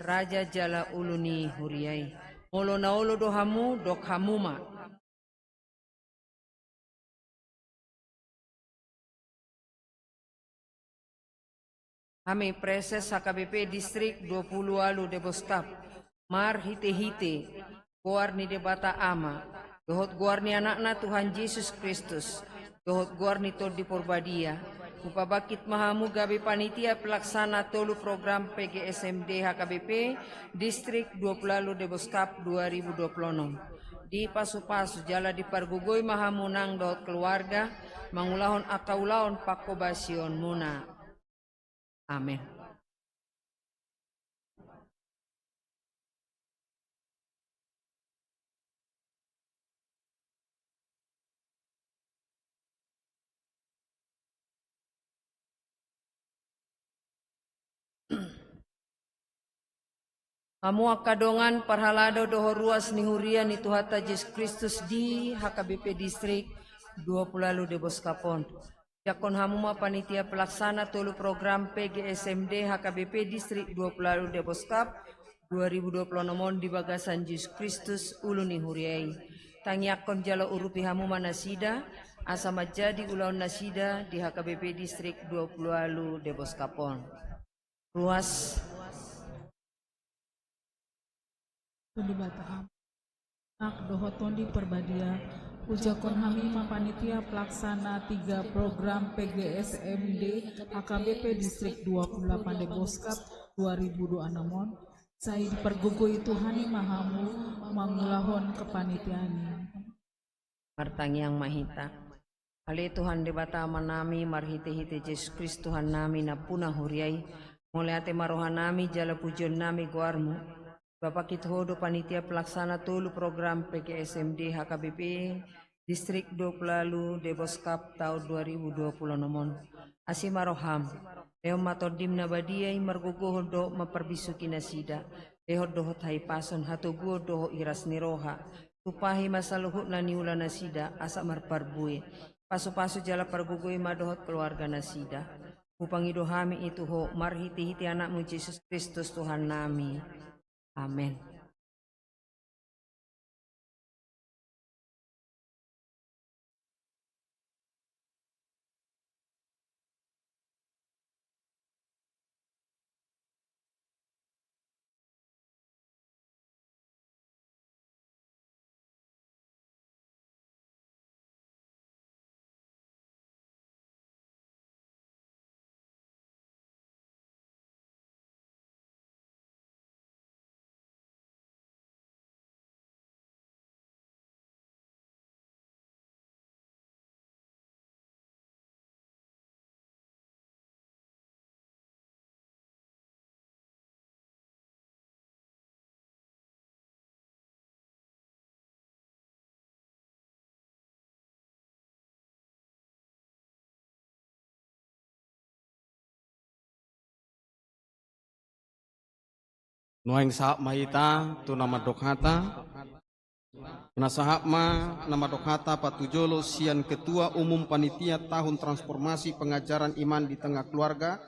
Raja Jala uluni huriai. Olo na olo dohamu dok hamuma. Kami Preses HKBP Distrik 20 Alu Deboskap. Mar hite-hite, guar ni debata ama. Dohot guar ni anakna Tuhan Yesus Kristus, dohot guar ni tol di Porbadia, upabakit mahamu gabi panitia pelaksana tolu program PGSMD HKBP Distrik 20 Deboskap 2026. Di pasu-pasu jala di pargugoi mahamu nang dohot keluarga, mangulahon akaulahon pakobasion muna. Amin. Kamu akadongan parhalado doho ruas ni huria ni Tuhata Yesus Kristus di HKBP Distrik 20 Deboskapon. Jakon hamuma panitia pelaksana tolu program PGSMD HKBP Distrik 20 Deboskap 2026 di bagasan Yesus Kristus ulu ni huriai. Tangiakon jalo urupi hamuma nasida asa majadi ulaun nasida di HKBP Distrik 20 Deboskapon. Ruas Debata nak dohoton di Perbadia ujakon hami panitia pelaksana 3 program PGSMD HKBP Distrik 28 Deboskap 2026 saya dipergugui Tuhani mahamu mangulahon kepanitiaan martang yang mahita kali Tuhan debata manami marhite-hite Yesus Kristus Tuhan nami na punah huriai mulai ate marohan nami jala pujian nami guarmu Bapak Kithodo panitia pelaksana tolu program PGSMD HKBP Distrik 20 Deboskap tahun 2026. Asimaroham, Leo matodim nabadiai margugoho do maperbisuki nasida. Leo doho taipason hatuguo doho iras niroha. Tupahi masaluhut na niula nasida asa marparbue. Pasu-pasu jala pargugoi madohot keluarga nasida. Upangidohami itu ho marhiti-hiti anakmu Yesus Kristus Tuhan nami. Amin. Nuaing sahab mahita tu nama dokhata. Na sahab ma nama dokhata patujolo sian ketua umum panitia tahun transformasi pengajaran iman di tengah keluarga.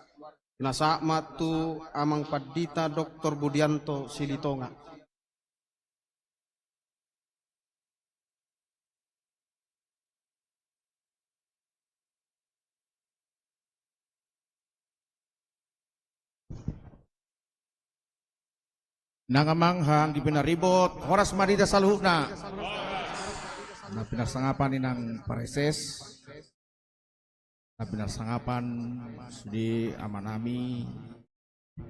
Na sahab ma tu amang padita Dr. Budianto Silitonga. Nangamanghang di pinaribot, Horas Madita Saluhna. Na pinarsangapan inang pareses, na pinarsangapan di amanami,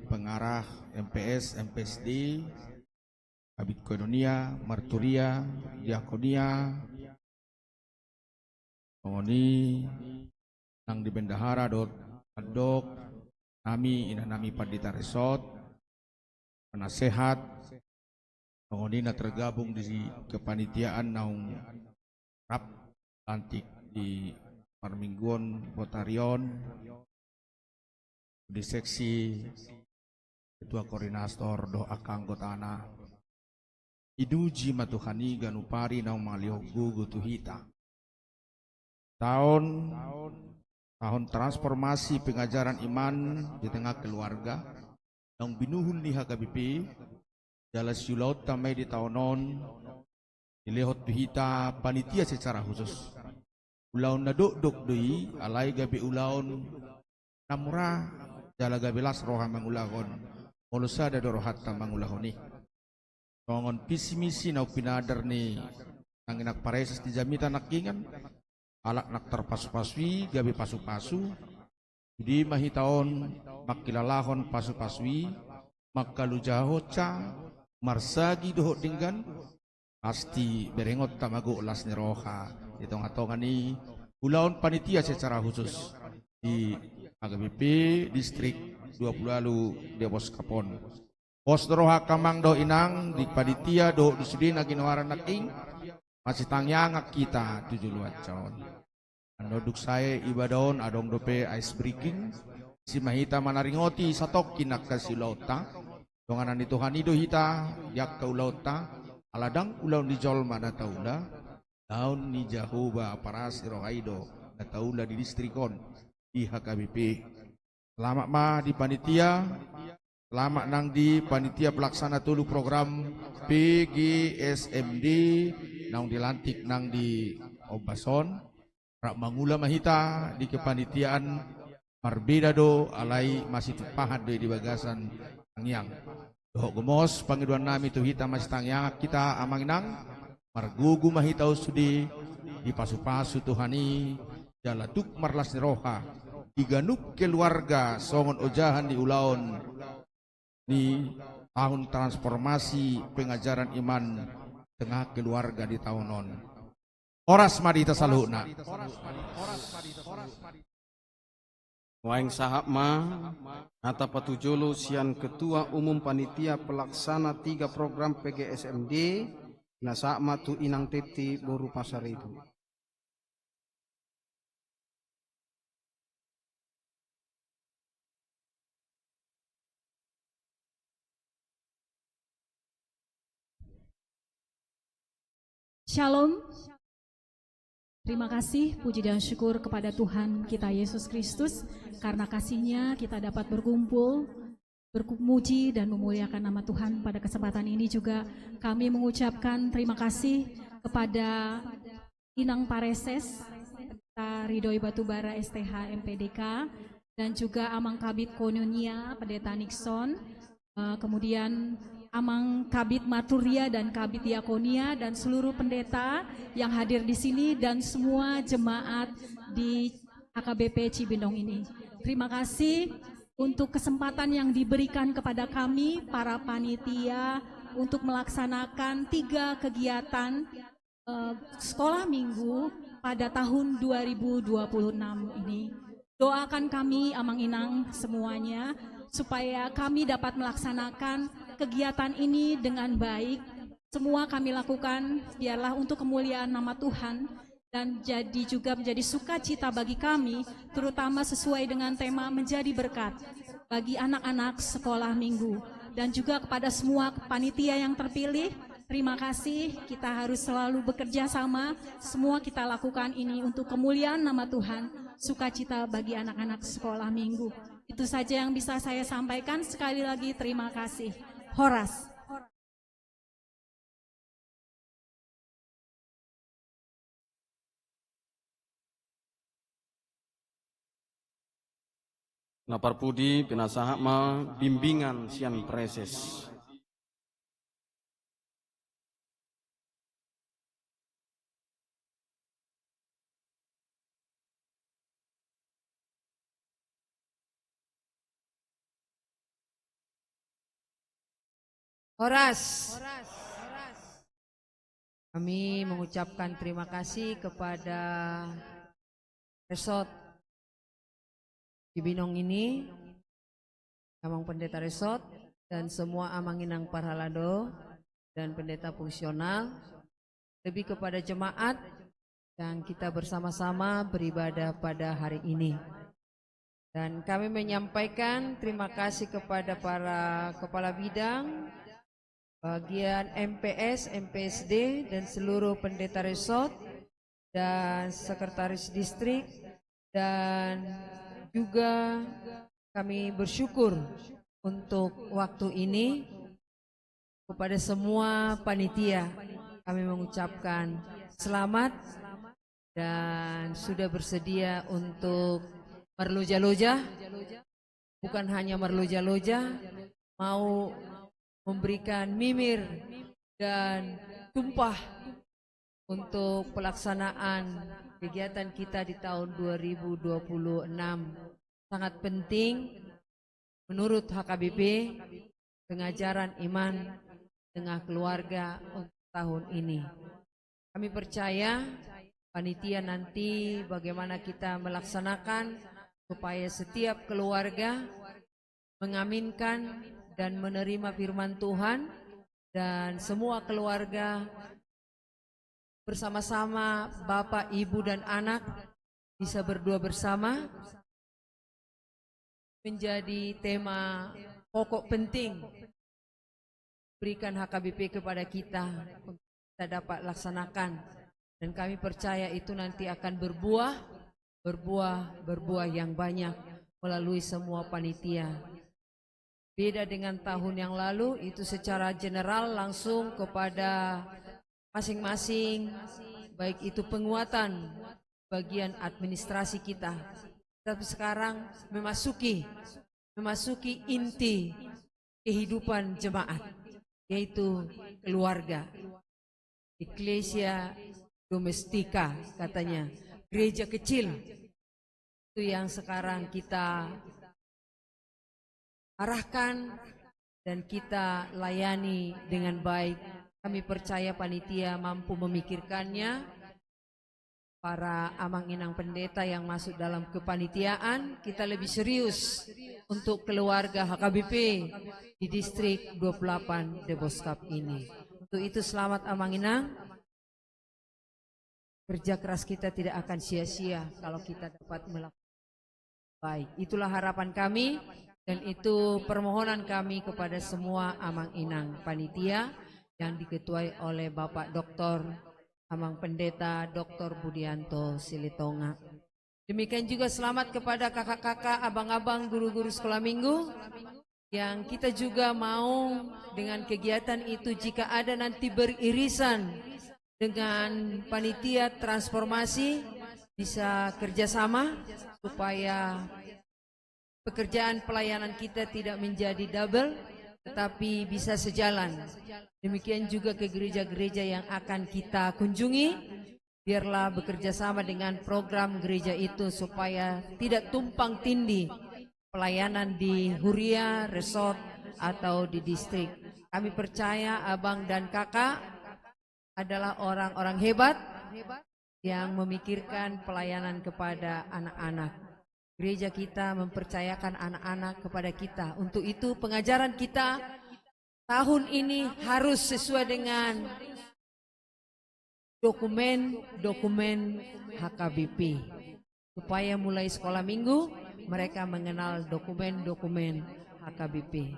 pengarah MPS, MPSD, Kabit Koinonia, Marturia, Diakonia, Pengoni, nang di bendahara adok, nami inanami Pandita Resort, penasehat, Pengoni na tergabung di kepanitiaan naung rap lantik di Parmingguan Botarion, di seksi ketua koordinator doa kanggotana iduji matuhani ganupari naung maliogu gutuhita tahun transformasi pengajaran iman di tengah keluarga naung binuhun di HKBP jala siulaut tamai di tahunon dilehot tuhita panitia secara khusus ulaun na dok doi alai gabi ulaun namura jala gabelas roha mangulahon molusa da dorohat mangulahoni tongon visi misi na pinadar ni nanginak pareses di jamita nakingan alak nak terpasu-pasui gabi pasu-pasu di mahitaon makilalahon pasu-pasui makalujahoca marsagi dohot dinggan pasti berengot tamago ulas ni roha hitung-hitungan ni ulaun panitia secara khusus di HKBP distrik 20 lalu Debos Kapon pos roha kamang do inang di panitia do disudin aginawaran naking masih tangyangak kita 7 luacon andoduk saya ibadon adong dope ice breaking si mahita manaringoti satok kinak kasih lauta donganan itu hanido hita yak ke ulauta aladang ulau ni jolma na taula daun ni jahoba paras rohaido na taula di distrikon di HKBP selamat ma di panitia selamat nang di panitia pelaksana tulu program PGSMD nang dilantik nang di Obason rak mangula mahita di kepanitiaan marbeda do alai masih tupahan do di bagasan tangyang doh gemos pangiduan nami tu hita masih tangyang kita amanginang margugu mahitau sudi di pasu-pasu tuhani jalatuk marlas roha diganuk keluarga songon ojahan di ulaun di tahun transformasi pengajaran iman tengah keluarga di tahunon Horas Madita Saluhna Waing sahab ma Nata Patujolo sian Ketua Umum Panitia Pelaksana 3 Program PGSMD na sahab tu inang teti boru pasar itu. Shalom. Terima kasih, puji dan syukur kepada Tuhan kita Yesus Kristus. Karena kasih-Nya kita dapat berkumpul, bermuji dan memuliakan nama Tuhan. Pada kesempatan ini juga kami mengucapkan terima kasih kepada Inang Pareses, Pendeta Ridhoi Batubara STH MPDK, dan juga Amang Kabit Koinonia, Pendeta Nixon, kemudian Amang Kabit Maturia dan Kabit Diakonia dan seluruh pendeta yang hadir di sini dan semua jemaat di HKBP Cibinong ini. Terima kasih untuk kesempatan yang diberikan kepada kami para panitia untuk melaksanakan 3 kegiatan sekolah minggu pada tahun 2026 ini. Doakan kami Amang Inang semuanya supaya kami dapat melaksanakan kegiatan ini dengan baik. Semua kami lakukan biarlah untuk kemuliaan nama Tuhan dan jadi juga menjadi sukacita bagi kami, terutama sesuai dengan tema menjadi berkat bagi anak-anak sekolah minggu. Dan juga kepada semua panitia yang terpilih, terima kasih. Kita harus selalu bekerja sama, semua kita lakukan ini untuk kemuliaan nama Tuhan, sukacita bagi anak-anak sekolah minggu. Itu saja yang bisa saya sampaikan. Sekali lagi terima kasih. Horas. Napar pudi penasahak ma bimbingan sian preses. Horas. Kami mengucapkan terima kasih kepada Resort Cibinong ini, Amang Pendeta Resort, dan semua Amanginang Parhalado, dan pendeta fungsional, lebih kepada jemaat yang kita bersama-sama beribadah pada hari ini. Dan kami menyampaikan terima kasih kepada para kepala bidang, bagian MPS, MPSD, dan seluruh pendeta resort, dan sekretaris distrik, dan juga kami bersyukur untuk waktu ini kepada semua panitia. Kami mengucapkan selamat dan sudah bersedia untuk merloja-loja, bukan hanya merloja-loja, mau memberikan mimir dan tumpah untuk pelaksanaan kegiatan kita di tahun 2026. Sangat penting menurut HKBP pengajaran iman tengah keluarga untuk tahun ini. Kami percaya panitia nanti bagaimana kita melaksanakan supaya setiap keluarga mengaminkan dan menerima firman Tuhan, dan semua keluarga bersama-sama, bapak, ibu, dan anak bisa berdua bersama, menjadi tema pokok penting berikan HKBP kepada kita untuk kita dapat laksanakan, dan kami percaya itu nanti akan berbuah yang banyak melalui semua panitia. Beda dengan tahun yang lalu, itu secara general langsung kepada masing-masing, baik itu penguatan bagian administrasi kita. Tapi sekarang memasuki inti kehidupan jemaat, yaitu keluarga. Ecclesia domestika katanya, gereja kecil. Itu yang sekarang kita arahkan dan kita layani dengan baik. Kami percaya panitia mampu memikirkannya. Para amang-inang pendeta yang masuk dalam kepanitiaan, kita lebih serius untuk keluarga HKBP di distrik 28 Deboskap ini. Untuk itu selamat amang-inang. Kerja keras kita tidak akan sia-sia kalau kita dapat melakukan baik. Itulah harapan kami. Dan itu permohonan kami kepada semua amang-inang panitia yang diketuai oleh Bapak Dr. Amang Pendeta Dr. Budianto Silitonga. Demikian juga selamat kepada kakak-kakak, abang-abang, guru-guru sekolah minggu yang kita juga mau dengan kegiatan itu jika ada nanti beririsan dengan panitia transformasi bisa kerjasama supaya pekerjaan pelayanan kita tidak menjadi double, tetapi bisa sejalan. Demikian juga ke gereja-gereja yang akan kita kunjungi, biarlah bekerja sama dengan program gereja itu supaya tidak tumpang tindih pelayanan di Huria, resort, atau di distrik. Kami percaya abang dan kakak adalah orang-orang hebat yang memikirkan pelayanan kepada anak-anak. Gereja kita mempercayakan anak-anak kepada kita. Untuk itu pengajaran kita tahun ini harus sesuai dengan dokumen HKBP. Supaya mulai sekolah minggu mereka mengenal dokumen-dokumen HKBP.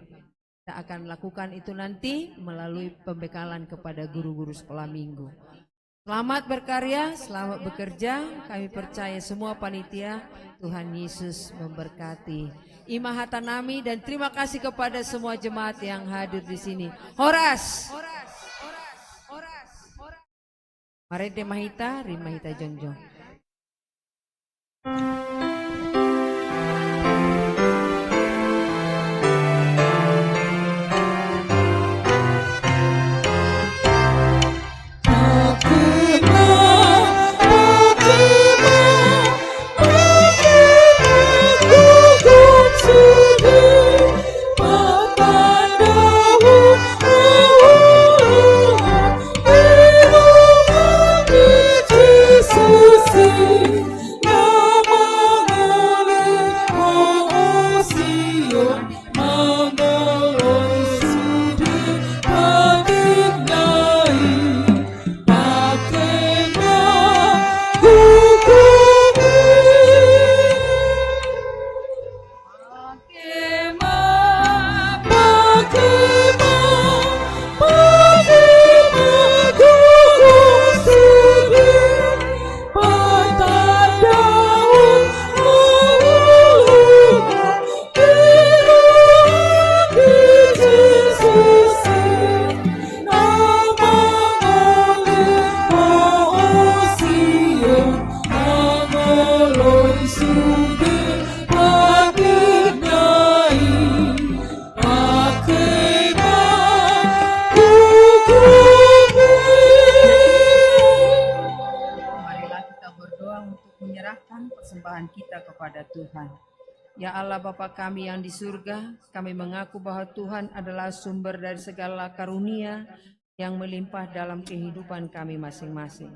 Kita akan lakukan itu nanti melalui pembekalan kepada guru-guru sekolah minggu. Selamat berkarya, selamat bekerja. Kami percaya semua panitia, Tuhan Yesus memberkati. Imahatanami dan terima kasih kepada semua jemaat yang hadir di sini. Horas. Marede Mahita, Rimahita Jongjong. Papa Dawu Marilah kita berdoa untuk menyerahkan persembahan kita kepada Tuhan. Ya Allah Bapa kami yang di surga, kami mengaku bahwa Tuhan adalah sumber dari segala karunia yang melimpah dalam kehidupan kami masing-masing.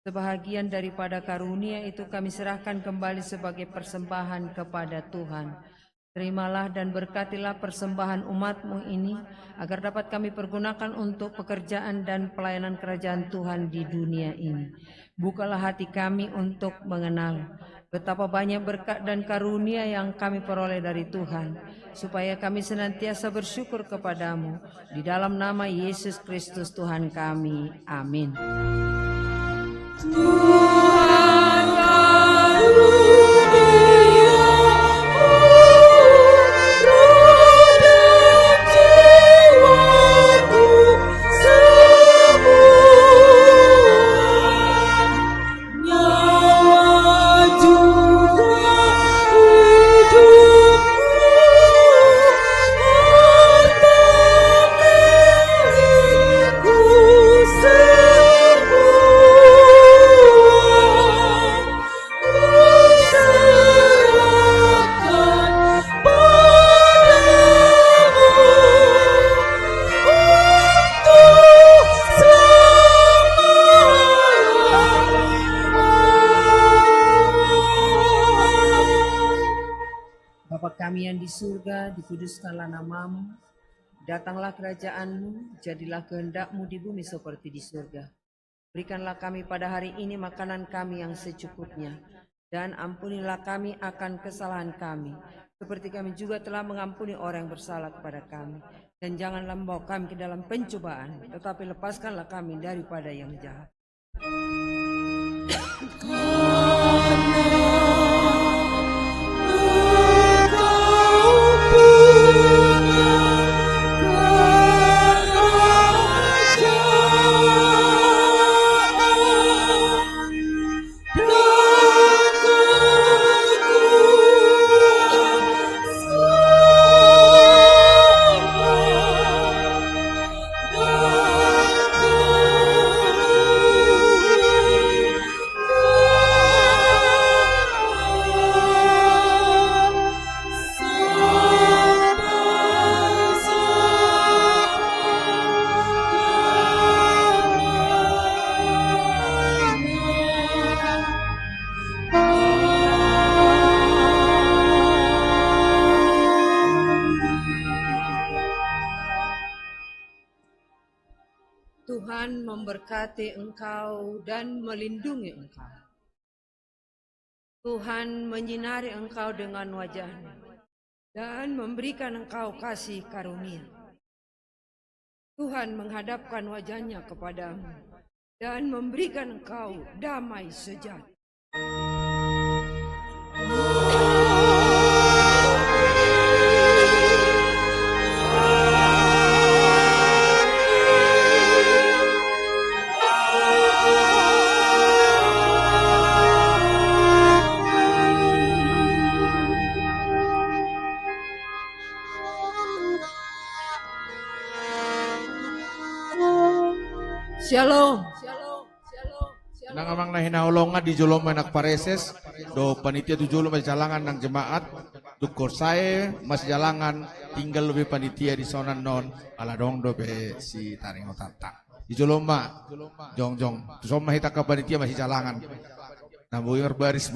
Sebahagian daripada karunia itu kami serahkan kembali sebagai persembahan kepada Tuhan. Terimalah dan berkatilah persembahan umat-Mu ini, agar dapat kami pergunakan untuk pekerjaan dan pelayanan kerajaan Tuhan di dunia ini. Bukalah hati kami untuk mengenal betapa banyak berkat dan karunia yang kami peroleh dari Tuhan, supaya kami senantiasa bersyukur kepadamu. Di dalam nama Yesus Kristus Tuhan kami. Amin. Bapa kami yang di surga, dikuduskanlah namamu, datanglah kerajaan-Mu, jadilah kehendak-Mu di bumi seperti di surga. Berikanlah kami pada hari ini makanan kami yang secukupnya, dan ampunilah kami akan kesalahan kami, seperti kami juga telah mengampuni orang yang bersalah kepada kami. Dan janganlah membawa kami ke dalam pencobaan, tetapi lepaskanlah kami daripada yang jahat. Tuhan memberkati engkau dan melindungi engkau. Tuhan menyinari engkau dengan wajah-Nya dan memberikan engkau kasih karunia. Tuhan menghadapkan wajah-Nya kepadamu dan memberikan engkau damai sejahtera. Shalom. Nang amang nahinahulongan di julom anak pareses do panitia tu julom masih jalangan nang jemaat dukur saya masih jalangan tinggal lebih panitia di sonan non ala dong do be si taring otata di julom ma jong tu somma hita ka panitia masih jalangan namu berbaris